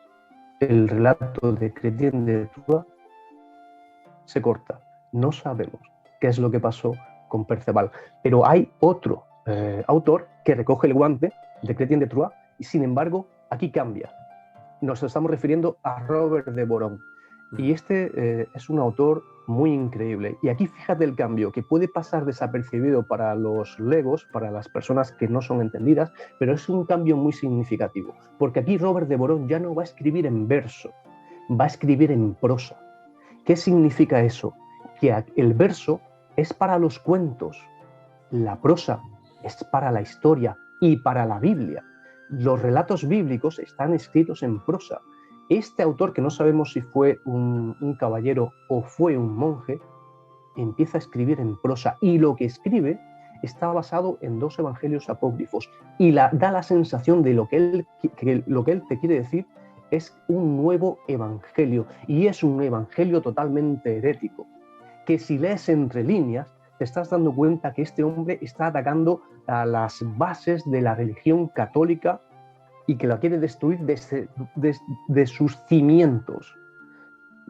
el relato de Chrétien de Troyes se corta. No sabemos qué es lo que pasó con Perceval, pero hay otro autor que recoge el guante de Chrétien de Troyes, y sin embargo aquí cambia. Nos estamos refiriendo a Robert de Boron, y este es un autor muy increíble. Y aquí fíjate el cambio, que puede pasar desapercibido para los legos, para las personas que no son entendidas, pero es un cambio muy significativo, porque aquí Robert de Boron ya no va a escribir en verso, va a escribir en prosa. ¿Qué significa eso? Que el verso es para los cuentos, la prosa es para la historia y para la Biblia. Los relatos bíblicos están escritos en prosa. Este autor, que no sabemos si fue un caballero o fue un monje, empieza a escribir en prosa, y lo que escribe está basado en 2 evangelios apócrifos, y da la sensación de lo que él te quiere decir es un nuevo evangelio, y es un evangelio totalmente herético, que si lees entre líneas te estás dando cuenta que este hombre está atacando a las bases de la religión católica y que la quiere destruir desde sus cimientos.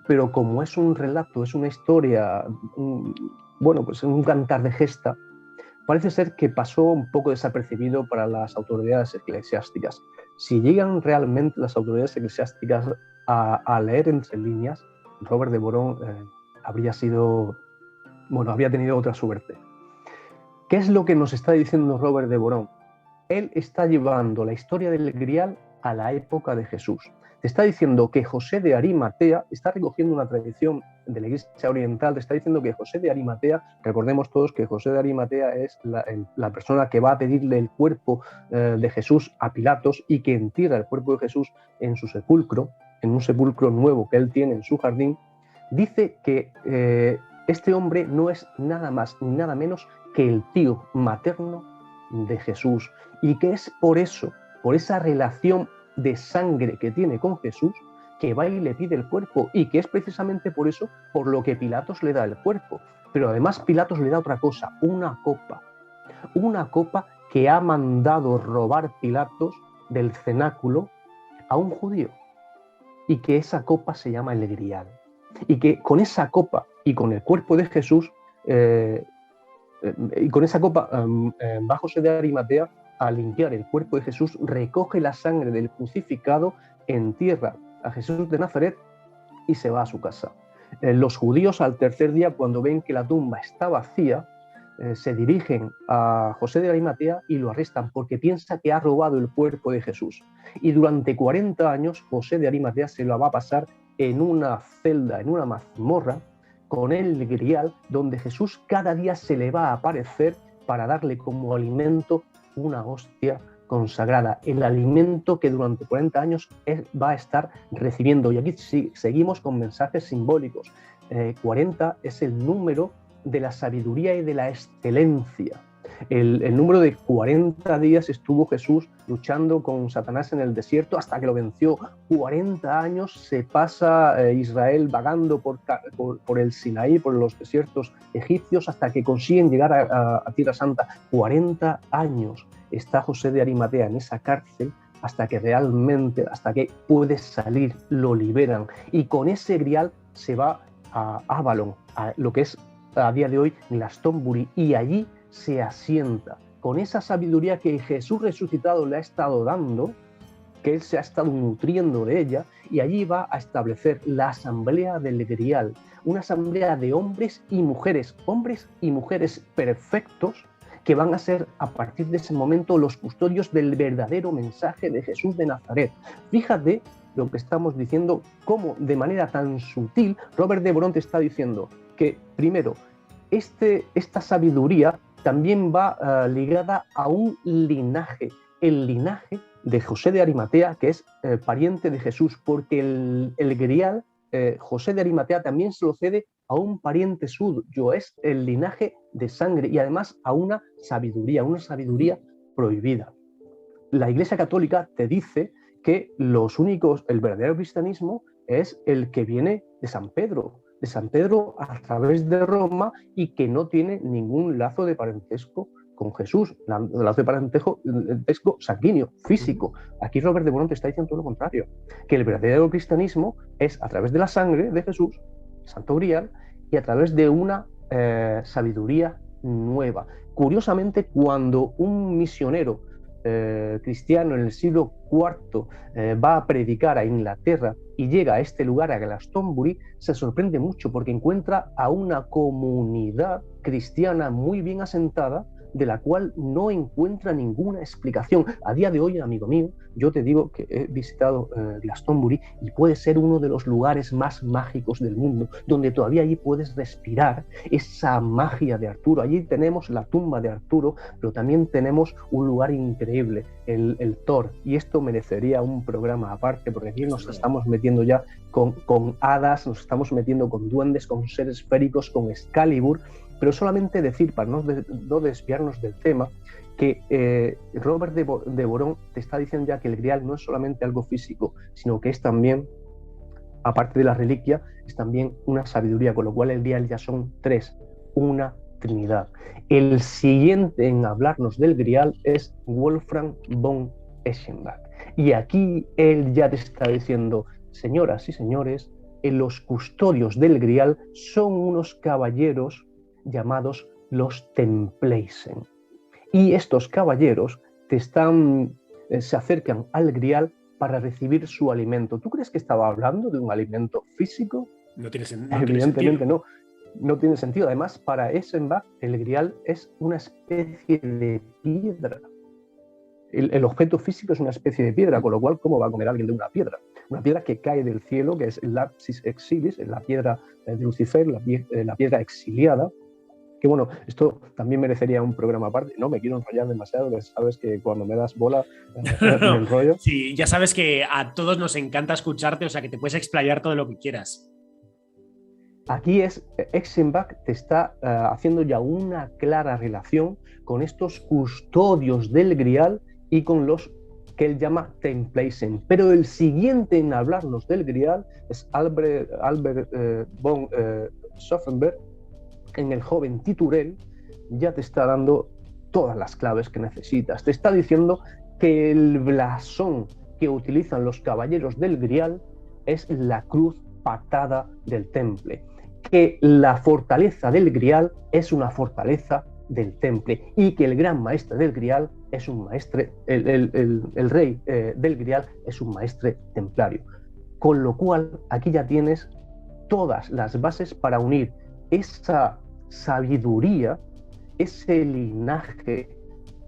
Pero como es un relato, es una historia, pues un cantar de gesta, parece ser que pasó un poco desapercibido para las autoridades eclesiásticas. Si llegan realmente las autoridades eclesiásticas a leer entre líneas, Robert de Boron habría tenido otra suerte. ¿Qué es lo que nos está diciendo Robert de Boron? Él está llevando la historia del Grial a la época de Jesús. te está diciendo que José de Arimatea, está recogiendo una tradición de la Iglesia Oriental, te está diciendo que José de Arimatea, recordemos todos que José de Arimatea es la persona que va a pedirle el cuerpo de Jesús a Pilatos y que entierra el cuerpo de Jesús en su sepulcro, en un sepulcro nuevo que él tiene en su jardín. Dice que este hombre no es nada más ni nada menos que el tío materno de Jesús, y que es por eso, por esa relación de sangre que tiene con Jesús, que va y le pide el cuerpo, y que es precisamente por eso por lo que Pilatos le da el cuerpo. Pero además Pilatos le da otra cosa, una copa que ha mandado robar Pilatos del cenáculo a un judío, y que esa copa se llama el Grial, y que con esa copa y con el cuerpo de Jesús, y con esa copa va José de Arimatea a limpiar el cuerpo de Jesús, recoge la sangre del crucificado, entierra a Jesús de Nazaret y se va a su casa. Los judíos al tercer día, cuando ven que la tumba está vacía, se dirigen a José de Arimatea y lo arrestan porque piensa que ha robado el cuerpo de Jesús. Y durante 40 años José de Arimatea se lo va a pasar en una celda, en una mazmorra, con el Grial, donde Jesús cada día se le va a aparecer para darle como alimento una hostia consagrada, el alimento que durante 40 años él va a estar recibiendo. Y aquí seguimos con mensajes simbólicos. 40 es el número de la sabiduría y de la excelencia. El número de 40 días estuvo Jesús luchando con Satanás en el desierto hasta que lo venció. 40 años se pasa Israel vagando por el Sinaí, por los desiertos egipcios, hasta que consiguen llegar a Tierra Santa. 40 años está José de Arimatea en esa cárcel hasta que realmente, hasta que puede salir, lo liberan. Y con ese Grial se va a Avalon, a lo que es a día de hoy Glastonbury, y allí se asienta con esa sabiduría que Jesús resucitado le ha estado dando, que él se ha estado nutriendo de ella, y allí va a establecer la asamblea del Grial, una asamblea de hombres y mujeres perfectos, que van a ser a partir de ese momento los custodios del verdadero mensaje de Jesús de Nazaret. Fíjate lo que estamos diciendo, cómo de manera tan sutil Robert de Boron te está diciendo que, primero, esta sabiduría también va ligada a un linaje, el linaje de José de Arimatea, que es pariente de Jesús, porque el Grial, José de Arimatea también se lo cede a un pariente suyo, es el linaje de sangre, y además a una sabiduría prohibida. La Iglesia Católica te dice que el verdadero cristianismo es el que viene de San Pedro a través de Roma, y que no tiene ningún lazo de parentesco con Jesús, lazo de parentesco sanguíneo, físico. Aquí Robert de Boron te está diciendo todo lo contrario, que el verdadero cristianismo es a través de la sangre de Jesús, Santo Grial, y a través de una sabiduría nueva. Curiosamente, cuando un misionero cristiano en el siglo IV va a predicar a Inglaterra y llega a este lugar, a Glastonbury, se sorprende mucho porque encuentra a una comunidad cristiana muy bien asentada, de la cual no encuentra ninguna explicación. A día de hoy, amigo mío, yo te digo que he visitado Glastonbury, y puede ser uno de los lugares más mágicos del mundo, donde todavía allí puedes respirar esa magia de Arturo. Allí tenemos la tumba de Arturo, pero también tenemos un lugar increíble, el Thor, y esto merecería un programa aparte, porque aquí nos estamos metiendo ya con hadas, nos estamos metiendo con duendes, con seres féricos, con Excalibur. Pero solamente decir, para no desviarnos del tema, que Robert de Boron te está diciendo ya que el Grial no es solamente algo físico, sino que es también, aparte de la reliquia, es también una sabiduría, con lo cual el Grial ya son tres, una trinidad. El siguiente en hablarnos del Grial es Wolfram von Eschenbach. Y aquí él ya te está diciendo, señoras y señores, los custodios del Grial son unos caballeros llamados los Templeisen. Y estos caballeros se acercan al Grial para recibir su alimento. ¿Tú crees que estaba hablando de un alimento físico? No tiene Evidentemente no tiene sentido. Además, para Eschenbach el Grial es una especie de piedra. El objeto físico es una especie de piedra, con lo cual, ¿cómo va a comer alguien de una piedra? una piedra que cae del cielo, que es el lapis exilis, la piedra de Lucifer, la piedra exiliada, que bueno, esto también merecería un programa aparte. No me quiero enrollar demasiado, que sabes que cuando me das bola me enrollo. Sí, ya sabes que a todos nos encanta escucharte, o sea que te puedes explayar todo lo que quieras. Aquí Exenbach te está haciendo ya una clara relación con estos custodios del Grial y con los que él llama Templeisen. Pero el siguiente en hablarnos del Grial es Albert von Schaffenberg. En el joven Titurel ya te está dando todas las claves que necesitas. Te está diciendo que el blasón que utilizan los caballeros del Grial es la cruz patada del Temple, que la fortaleza del Grial es una fortaleza del Temple y que el gran maestre del Grial es un maestre, el rey del Grial es un maestre templario. Con lo cual, aquí ya tienes todas las bases para unir esa sabiduría, ese linaje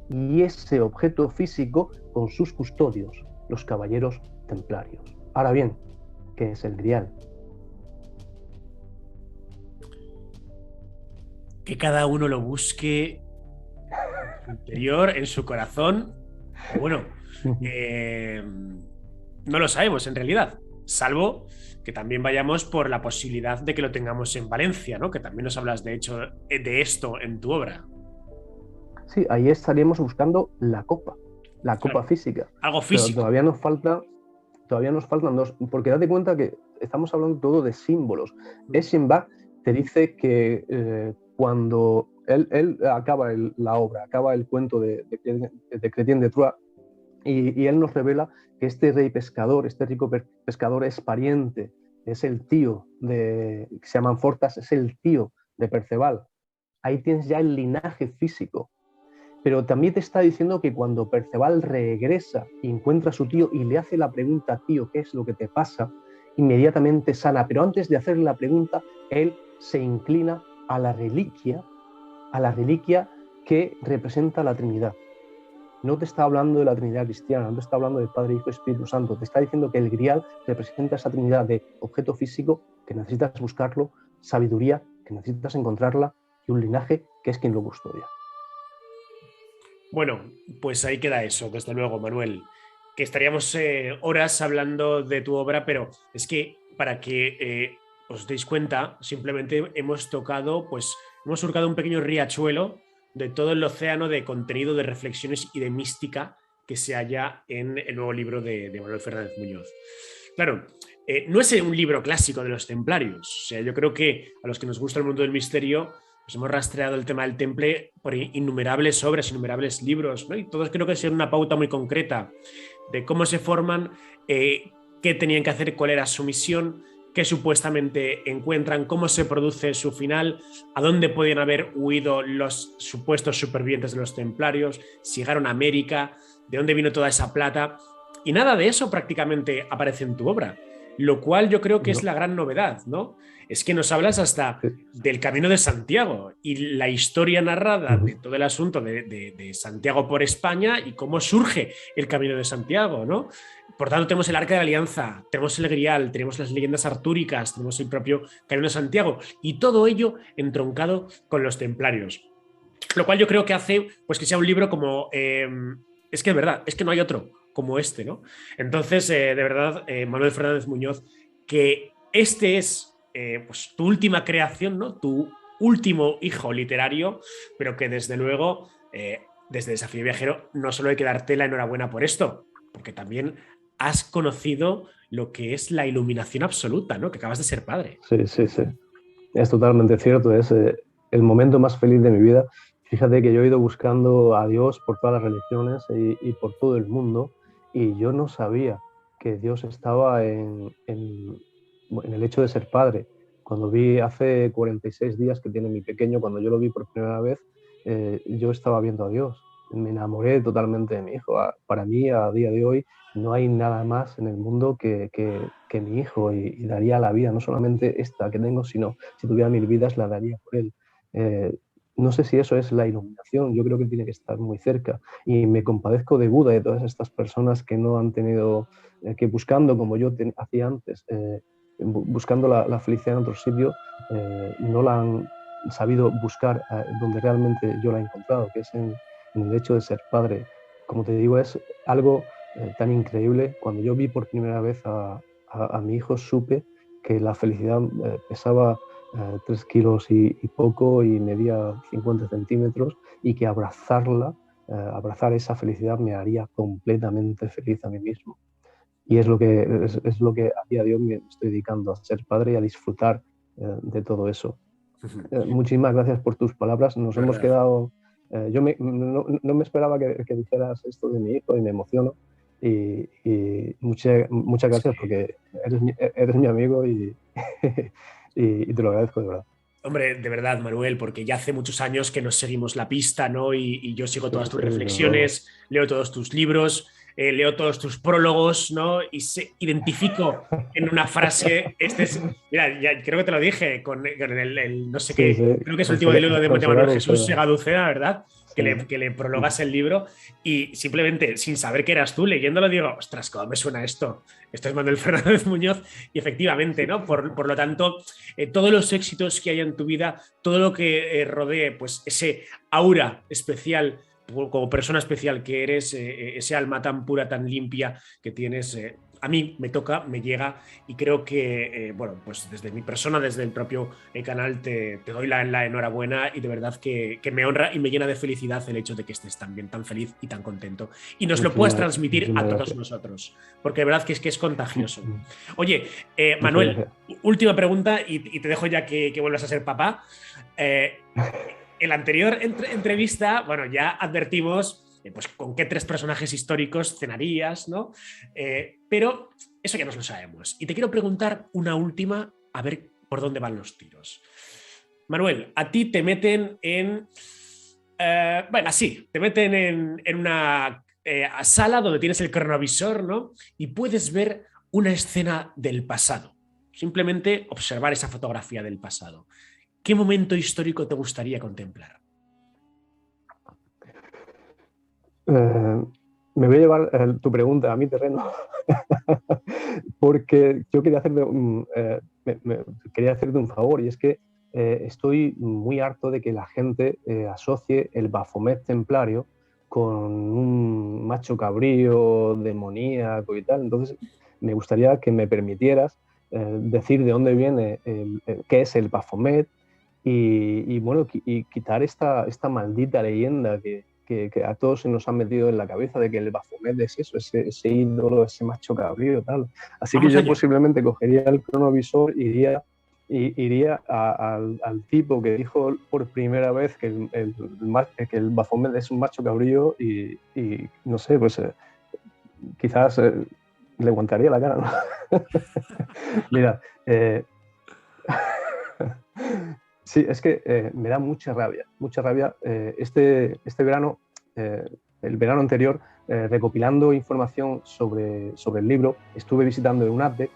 y ese objeto físico con sus custodios, los caballeros templarios. Ahora bien, ¿qué es el Grial? Que cada uno lo busque en su interior, en su corazón. O bueno, no lo sabemos en realidad, salvo que también vayamos por la posibilidad de que lo tengamos en Valencia, ¿no? Que también nos hablas de hecho de esto en tu obra. Sí, ahí estaríamos buscando la copa Claro, física. algo Pero físico. todavía nos faltan dos, porque date cuenta que estamos hablando todo de símbolos. Eschenbach te dice que cuando él acaba la obra, acaba el cuento de Chrétien de Troyes, y él nos revela que este rey pescador, este rico pescador es pariente, es el tío que se llaman Fortas, es el tío de Perceval. Ahí tienes ya el linaje físico. Pero también te está diciendo que cuando Perceval regresa y encuentra a su tío y le hace la pregunta, tío, ¿qué es lo que te pasa?, inmediatamente sana. Pero antes de hacerle la pregunta, él se inclina a la reliquia que representa la Trinidad. No te está hablando de la Trinidad cristiana, no te está hablando del Padre, Hijo y Espíritu Santo. Te está diciendo que el Grial representa esa Trinidad de objeto físico, que necesitas buscarlo, sabiduría, que necesitas encontrarla, y un linaje que es quien lo custodia. Bueno, pues ahí queda eso, desde luego, Manuel. Que estaríamos horas hablando de tu obra, pero es que para que os deis cuenta, simplemente hemos tocado, pues hemos surcado un pequeño riachuelo de todo el océano de contenido, de reflexiones y de mística que se halla en el nuevo libro de Manuel Fernández Muñoz. Claro, no es un libro clásico de los templarios. O sea, yo creo que a los que nos gusta el mundo del misterio, pues hemos rastreado el tema del temple por innumerables obras, innumerables libros, ¿no? Y todos creo que es una pauta muy concreta de cómo se forman, qué tenían que hacer, cuál era su misión, qué supuestamente encuentran, cómo se produce su final, a dónde podían haber huido los supuestos supervivientes de los templarios, si llegaron a América, de dónde vino toda esa plata. Y nada de eso prácticamente aparece en tu obra, lo cual yo creo que es la gran novedad, ¿no? Es que nos hablas hasta del Camino de Santiago y la historia narrada de todo el asunto de Santiago por España y cómo surge el Camino de Santiago, ¿no? Por tanto, tenemos el Arca de la Alianza, tenemos el Grial, tenemos las leyendas artúricas, tenemos el propio Camino de Santiago y todo ello entroncado con los templarios. Lo cual yo creo que hace pues, que sea un libro como... es que es verdad, es que no hay otro como este, ¿no? Entonces, de verdad, Manuel Fernández Muñoz, que este es pues, tu última creación, ¿no? Tu último hijo literario, pero que desde luego, desde Desafío Viajero, no solo hay que darte la enhorabuena por esto, porque también has conocido lo que es la iluminación absoluta, ¿no? Que acabas de ser padre. Sí, sí, sí. Es totalmente cierto, es el momento más feliz de mi vida. Fíjate que yo he ido buscando a Dios por todas las religiones y por todo el mundo, y yo no sabía que Dios estaba en el hecho de ser padre. Cuando vi hace 46 días que tiene mi pequeño, cuando yo lo vi por primera vez, yo estaba viendo a Dios. Me enamoré totalmente de mi hijo. Para mí, a día de hoy, no hay nada más en el mundo que mi hijo, y daría la vida, no solamente esta que tengo, sino si tuviera 1000 vidas, la daría por él. no sé si eso es la iluminación, yo creo que tiene que estar muy cerca. Y me compadezco de Buda y de todas estas personas que no han tenido, que buscando, como yo hacía antes, buscando la felicidad en otro sitio, no la han sabido buscar donde realmente yo la he encontrado, que es en el hecho de ser padre. Como te digo, es algo tan increíble. Cuando yo vi por primera vez a mi hijo, supe que la felicidad pesaba 3 kilos y poco y medía 50 centímetros y que abrazar esa felicidad me haría completamente feliz a mí mismo. Y es lo que a día de hoy me estoy dedicando, a ser padre y a disfrutar de todo eso. Muchísimas gracias por tus palabras. Nos hemos ¿Verdad? quedado... no me esperaba que dijeras esto de mi hijo y me emociono. Y muchas Es gracias que, porque eres mi amigo y te lo agradezco de verdad. hombre, de verdad, Manuel, porque ya hace muchos años que nos seguimos la pista, ¿no? Y yo sigo Sí, todas tus sí, desde luego. reflexiones, leo todos tus libros, leo todos tus prólogos, ¿no? Y identifico en una frase, mira, ya creo que te lo dije, con no sé Sí, qué, sí, creo que es el último libro de José Manuel Jesús Garuceda. Segaduceda, ¿verdad? Sí. Que le prologas el libro y simplemente sin saber que eras tú leyéndolo digo, ostras, ¿cómo me suena esto? Esto es Manuel Fernández Muñoz y efectivamente, Sí, ¿no? Por lo tanto, todos los éxitos que hay en tu vida, todo lo que rodee, pues ese aura especial como persona especial que eres, ese alma tan pura, tan limpia que tienes, a mí me toca, me llega y creo que, bueno, pues desde mi persona, desde el propio canal, te doy la enhorabuena y de verdad que me honra y me llena de felicidad el hecho de que estés tan bien, tan feliz y tan contento. Y nos lo puedas transmitir muchísimas a todos gracias. nosotros, porque de verdad que es contagioso. Oye, Muchas Manuel, gracias. última pregunta y te dejo ya que vuelvas a ser papá. Eh, en la anterior entrevista, bueno, ya advertimos pues con qué 3 personajes históricos cenarías, ¿no? Pero eso ya nos lo sabemos. Y te quiero preguntar una última, a ver por dónde van los tiros. Manuel, a ti te meten en... bueno, sí, te meten en una sala donde tienes el cronovisor, ¿no? Y puedes ver una escena del pasado. Simplemente observar esa fotografía del pasado. ¿Qué momento histórico te gustaría contemplar? Eh, Me voy a llevar tu pregunta a mi terreno porque yo quería quería hacerte un favor y es que estoy muy harto de que la gente asocie el Baphomet templario con un macho cabrío, demoníaco y tal. Entonces, me gustaría que me permitieras decir de dónde viene, qué es el Baphomet bueno, y quitar esta maldita leyenda que a todos se nos ha metido en la cabeza de que el Baphomet es eso, ese ídolo, ese macho cabrío, tal. Así que Vamos yo allá. posiblemente cogería el cronovisor, iría al tipo que dijo por primera vez que el Baphomet es un macho cabrío y no sé, pues quizás le aguantaría la cara, ¿no? Mira, sí, es que me da mucha rabia, mucha rabia. Este verano, eh, el verano anterior, recopilando información sobre el libro, estuve visitando EUNATE.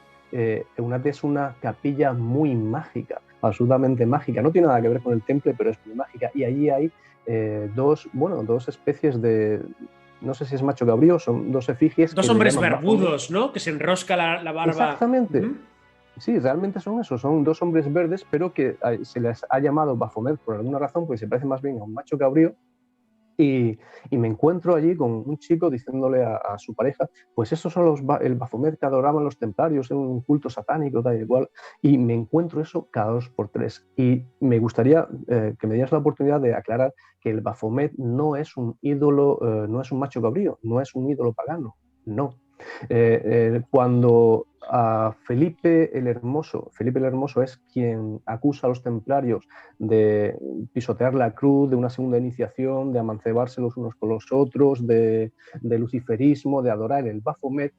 EUNATE es una capilla muy mágica, absolutamente mágica. No tiene nada que ver con el temple, pero es muy mágica. Y allí hay dos especies de, no sé si es macho cabrío, son dos efigies Dos que le hombres llaman Baphomet. barbudos, ¿no? Que se enrosca la barba. Exactamente. Ujú. Sí, realmente son esos, son dos hombres verdes, pero que se les ha llamado Baphomet por alguna razón, porque se parece más bien a un macho cabrío. Y, y me encuentro allí con un chico diciéndole a su pareja, pues esos son el Baphomet que adoraban los templarios en un culto satánico, tal y igual. Y me encuentro eso cada 2 por 3. Y me gustaría que me dieras la oportunidad de aclarar que el Baphomet no es un ídolo, no es un macho cabrío, no es un ídolo pagano, no. Cuando a Felipe el Hermoso es quien acusa a los templarios de pisotear la cruz, de una segunda iniciación, de amancebarse los unos con los otros, de luciferismo, de adorar el Baphomet.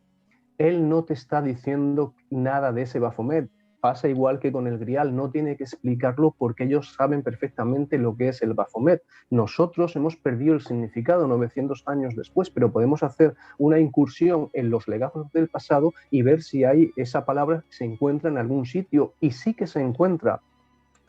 Él no te está diciendo nada de ese Baphomet. Pasa igual que con el Grial, no tiene que explicarlo porque ellos saben perfectamente lo que es el Baphomet. Nosotros hemos perdido el significado 900 años después, pero podemos hacer una incursión en los legajos del pasado y ver si hay esa palabra que se encuentra en algún sitio. Y sí que se encuentra.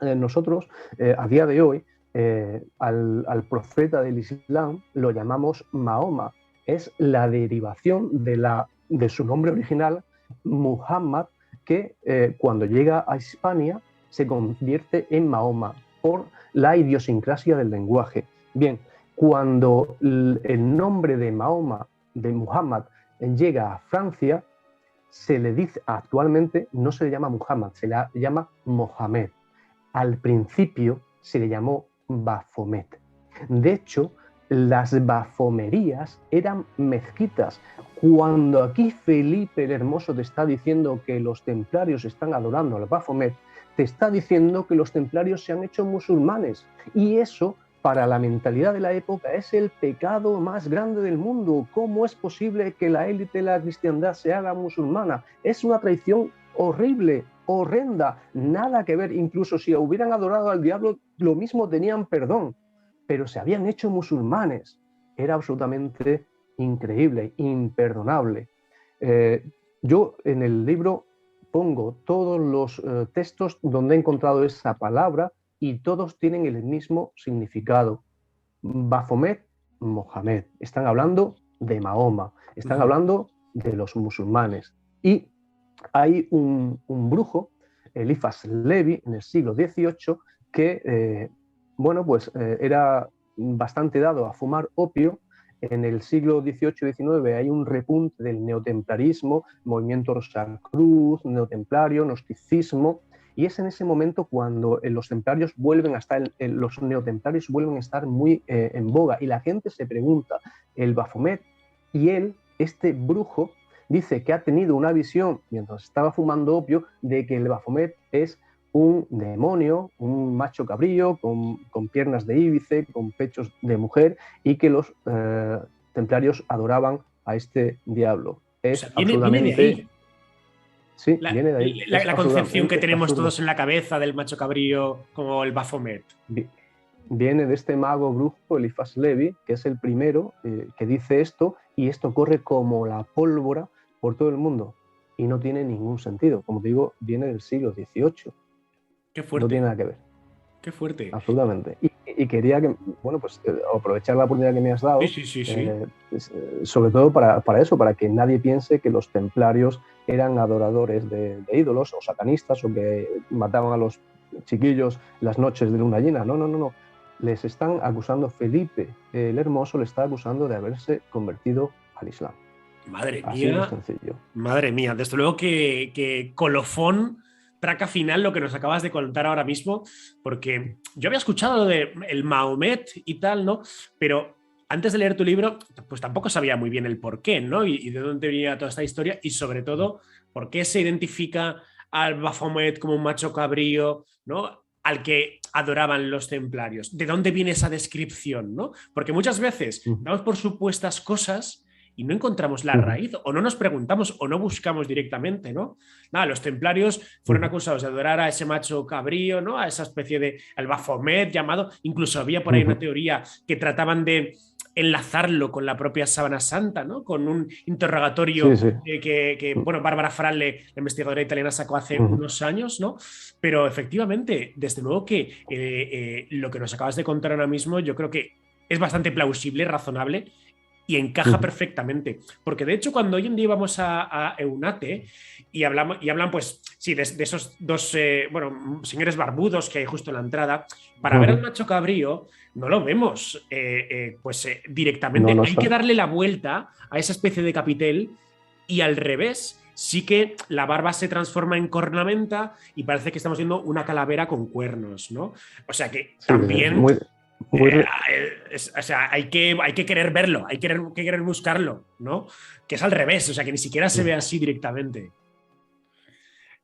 Nosotros, a día de hoy, al profeta del Islam lo llamamos Mahoma. Es la derivación de su nombre original, Muhammad, que cuando llega a Hispania se convierte en Mahoma por la idiosincrasia del lenguaje. Bien, cuando el nombre de Mahoma, de Muhammad, llega a Francia, se le dice, actualmente no se le llama Muhammad, se le llama Mohamed. Al principio se le llamó Baphomet. De hecho, las bafomerías eran mezquitas. Cuando aquí Felipe el Hermoso te está diciendo que los templarios están adorando al Baphomet, te está diciendo que los templarios se han hecho musulmanes. Y eso, para la mentalidad de la época, es el pecado más grande del mundo. ¿Cómo es posible que la élite de la cristiandad se haga musulmana? Es una traición horrible, horrenda, nada que ver. Incluso si hubieran adorado al diablo, lo mismo tenían perdón, pero se habían hecho musulmanes. Era absolutamente increíble, imperdonable. Yo en el libro pongo todos los textos donde he encontrado esa palabra y todos tienen el mismo significado. Baphomet, Mohamed. Están hablando de Mahoma, están hablando de los musulmanes. Y hay un brujo, Eliphas Levi, en el siglo XVIII, que era bastante dado a fumar opio. En el siglo XVIII y XIX hay un repunte del neotemplarismo, movimiento Rosacruz, neotemplario, gnosticismo, y es en ese momento cuando los templarios vuelven a estar, los neotemplarios vuelven a estar muy en boga, y la gente se pregunta, el Baphomet, y él, este brujo, dice que ha tenido una visión mientras estaba fumando opio de que el Baphomet es un demonio, un macho cabrío con piernas de íbice, con pechos de mujer, y que los templarios adoraban a este diablo. Es viene de ahí. Sí, viene de ahí. La concepción que tenemos todos en la cabeza del macho cabrío como el Baphomet. Viene de este mago brujo, Eliphas Levi, que es el primero que dice esto, y esto corre como la pólvora por todo el mundo. Y no tiene ningún sentido. Como te digo, viene del siglo XVIII. Qué fuerte. No tiene nada que ver. Qué fuerte. Absolutamente. Y quería que, aprovechar la oportunidad que me has dado, sí. sobre todo para eso, para que nadie piense que los templarios eran adoradores de ídolos o satanistas o que mataban a los chiquillos las noches de luna llena. No. Les están acusando, Felipe el Hermoso le está acusando de haberse convertido al Islam. Madre Así mía. de sencillo. Madre mía. Desde luego que colofón, traca final lo que nos acabas de contar ahora mismo, porque yo había escuchado lo de el Mahomet y tal, ¿no? Pero antes de leer tu libro, pues tampoco sabía muy bien el por qué, ¿no? Y de dónde venía toda esta historia, y sobre todo, por qué se identifica al Baphomet como un macho cabrío, ¿no? Al que adoraban los templarios. ¿De dónde viene esa descripción, no? Porque muchas veces damos por supuestas cosas y no encontramos la raíz, o no nos preguntamos, o no buscamos directamente, ¿no? Nada, los templarios fueron acusados de adorar a ese macho cabrío, ¿no? A esa especie de el Baphomet llamado, incluso había por ahí una teoría que trataban de enlazarlo con la propia Sábana Santa, ¿no? Con un interrogatorio que Bárbara Fralle, la investigadora italiana, sacó hace unos años, ¿no? Pero efectivamente, desde luego que lo que nos acabas de contar ahora mismo, yo creo que es bastante plausible, razonable, y encaja perfectamente. Porque de hecho, cuando hoy en día vamos a Eunate y hablan, pues, sí, de esos dos señores barbudos que hay justo en la entrada, para ver al macho cabrío, no lo vemos directamente. No, hay que darle la vuelta a esa especie de capitel, y al revés, sí que la barba se transforma en cornamenta y parece que estamos viendo una calavera con cuernos, ¿no? O sea que también... hay que querer verlo, hay que querer buscarlo, ¿no? Que es al revés, o sea, que ni siquiera se ve así directamente.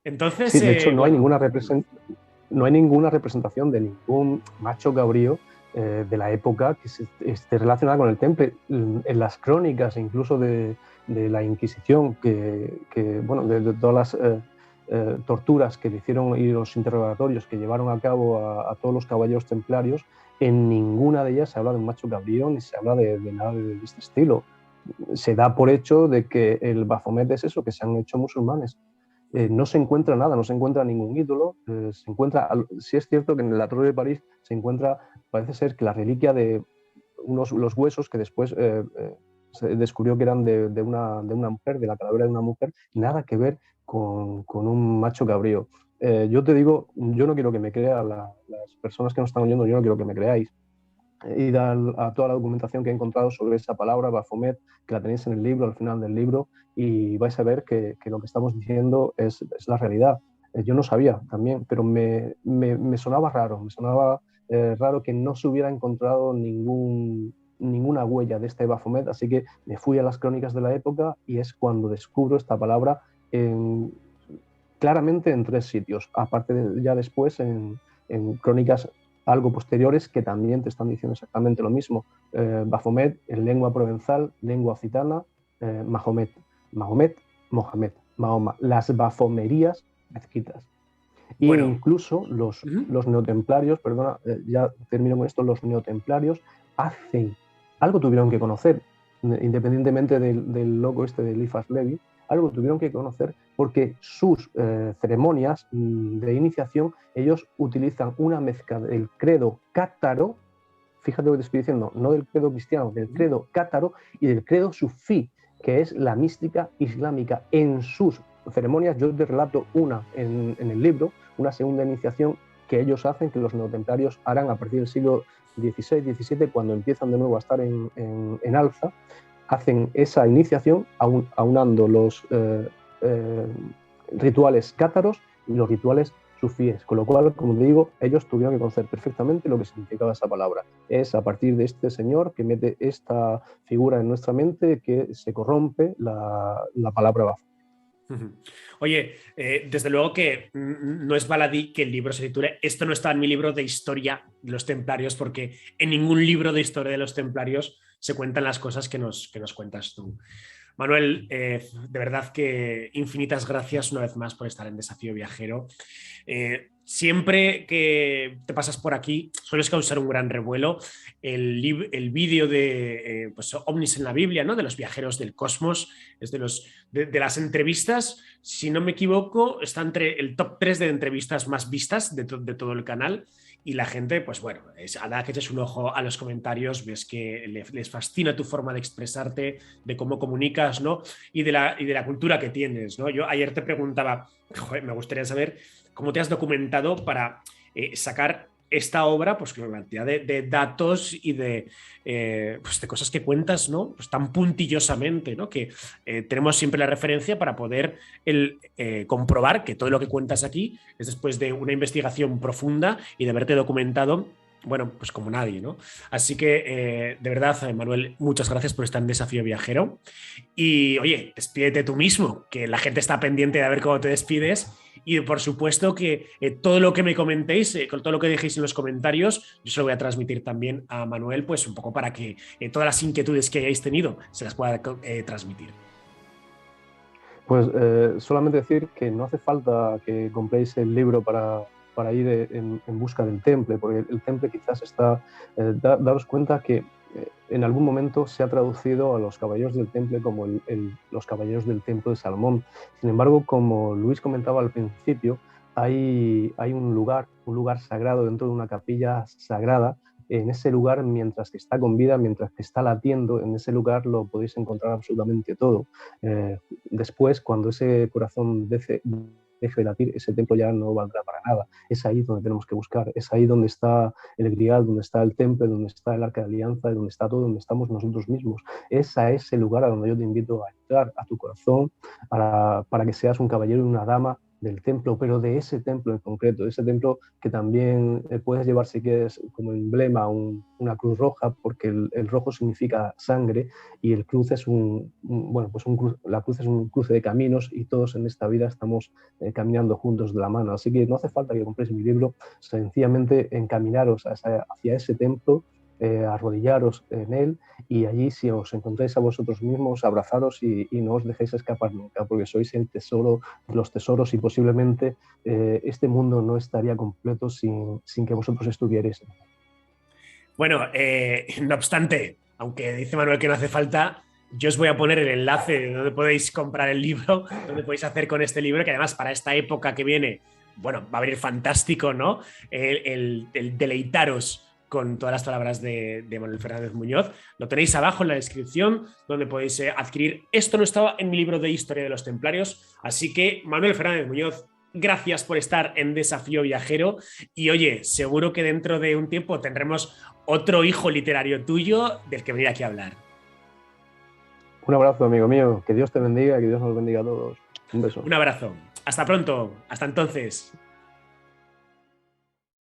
Entonces... Sí, de hecho, no hay ninguna representación de ningún macho cabrío de la época que esté relacionada con el temple. En las crónicas, incluso de la Inquisición, de todas las torturas que le hicieron y los interrogatorios que llevaron a cabo a todos los caballeros templarios, en ninguna de ellas se habla de un macho cabrío ni se habla de nada de este estilo. Se da por hecho de que el Baphomet es eso, que se han hecho musulmanes. No se encuentra nada, no se encuentra ningún ídolo. Se encuentra, sí es cierto que en la Torre de París se encuentra parece ser que la reliquia de los huesos que después se descubrió que eran de una mujer, de la calavera de una mujer, nada que ver con un macho cabrío. Yo te digo, yo no quiero que me crean las personas que nos están oyendo, yo no quiero que me creáis. Id a toda la documentación que he encontrado sobre esa palabra, Baphomet, que la tenéis en el libro, al final del libro, y vais a ver que lo que estamos diciendo es la realidad. Yo no sabía también, pero me sonaba raro, me sonaba raro que no se hubiera encontrado ninguna huella de este Baphomet, así que me fui a las crónicas de la época y es cuando descubro esta palabra claramente en 3 sitios, aparte ya después en crónicas algo posteriores que también te están diciendo exactamente lo mismo. Baphomet en lengua provenzal, lengua occitana, Mahomet, Mohamed, Mahoma, las bafomerías mezquitas. Bueno. Incluso los neotemplarios, perdona, ya termino con esto, los neotemplarios algo tuvieron que conocer, independientemente del loco este de Eliphas Levi, algo tuvieron que conocer porque sus ceremonias de iniciación, ellos utilizan una mezcla del credo cátaro, fíjate lo que te estoy diciendo, no del credo cristiano, del credo cátaro y del credo sufí, que es la mística islámica. En sus ceremonias, yo te relato una en el libro, una segunda iniciación que ellos hacen, que los neotemplarios harán a partir del siglo XVI, XVII, cuando empiezan de nuevo a estar en alza, hacen esa iniciación aunando los rituales cátaros y los rituales sufíes, con lo cual, como te digo, ellos tuvieron que conocer perfectamente lo que significaba esa palabra. Es a partir de este señor que mete esta figura en nuestra mente que se corrompe la palabra Baphomet. Oye, desde luego que no es baladí que el libro se titule "Esto no está en mi libro de historia de los templarios", porque en ningún libro de historia de los templarios se cuentan las cosas que nos cuentas tú. Manuel, de verdad que infinitas gracias una vez más por estar en Desafío Viajero. Siempre que te pasas por aquí sueles causar un gran revuelo. El vídeo de pues, OVNIs en la Biblia, ¿no? De los viajeros del cosmos, es de las entrevistas, si no me equivoco, está entre el top 3 de entrevistas más vistas de todo el canal. Y la gente, pues bueno, a nada que eches un ojo a los comentarios, ves que les fascina tu forma de expresarte, de cómo comunicas, ¿no? Y de la cultura que tienes, ¿no? Yo ayer te preguntaba, joder, me gustaría saber cómo te has documentado para sacar esta obra, pues con la cantidad de datos y pues de cosas que cuentas, ¿no? Pues tan puntillosamente, ¿no? Que tenemos siempre la referencia para poder comprobar que todo lo que cuentas aquí es después de una investigación profunda y de haberte documentado, bueno, pues como nadie, ¿no? Así que, de verdad, Manuel, muchas gracias por estar en Desafío Viajero. Y, oye, despídete tú mismo, que la gente está pendiente de ver cómo te despides. Y, por supuesto, que todo lo que me comentéis, con todo lo que dejéis en los comentarios, yo se lo voy a transmitir también a Manuel, pues un poco para que todas las inquietudes que hayáis tenido se las pueda transmitir. Pues solamente decir que no hace falta que compréis el libro para ir en busca del temple, porque el temple quizás está... daros cuenta que en algún momento se ha traducido a los caballeros del temple como los caballeros del templo de Salomón. Sin embargo, como Luis comentaba al principio, hay un lugar sagrado dentro de una capilla sagrada. En ese lugar, mientras que está con vida, mientras que está latiendo, en ese lugar lo podéis encontrar absolutamente todo. Después, cuando ese corazón deje de latir, ese templo ya no valdrá para nada. Es ahí donde tenemos que buscar, es ahí donde está el grial, donde está el templo, donde está el arca de alianza, donde está todo, donde estamos nosotros mismos. Es a ese lugar a donde yo te invito a entrar, a tu corazón, para que seas un caballero y una dama del templo, pero de ese templo en concreto, de ese templo que también puedes llevar, si quieres, como emblema una cruz roja, porque el rojo significa sangre y el cruz es la cruz es un cruce de caminos y todos en esta vida estamos caminando juntos de la mano. Así que no hace falta que compréis mi libro, sencillamente encaminaros hacia ese templo, arrodillaros en él y allí, si os encontráis a vosotros mismos, abrazaros y no os dejéis escapar nunca, porque sois el tesoro de los tesoros y posiblemente este mundo no estaría completo sin que vosotros estuvierais. Bueno, no obstante, aunque dice Manuel que no hace falta, yo os voy a poner el enlace de donde podéis comprar el libro, donde podéis hacer con este libro, que además para esta época que viene, bueno, va a venir fantástico, ¿no? El deleitaros con todas las palabras de Manuel Fernández Muñoz. Lo tenéis abajo en la descripción, donde podéis adquirir. Esto no estaba en mi libro de Historia de los Templarios, así que Manuel Fernández Muñoz, gracias por estar en Desafío Viajero y oye, seguro que dentro de un tiempo tendremos otro hijo literario tuyo del que venir aquí a hablar. Un abrazo, amigo mío. Que Dios te bendiga, que Dios nos bendiga a todos. Un beso. Un abrazo. Hasta pronto. Hasta entonces.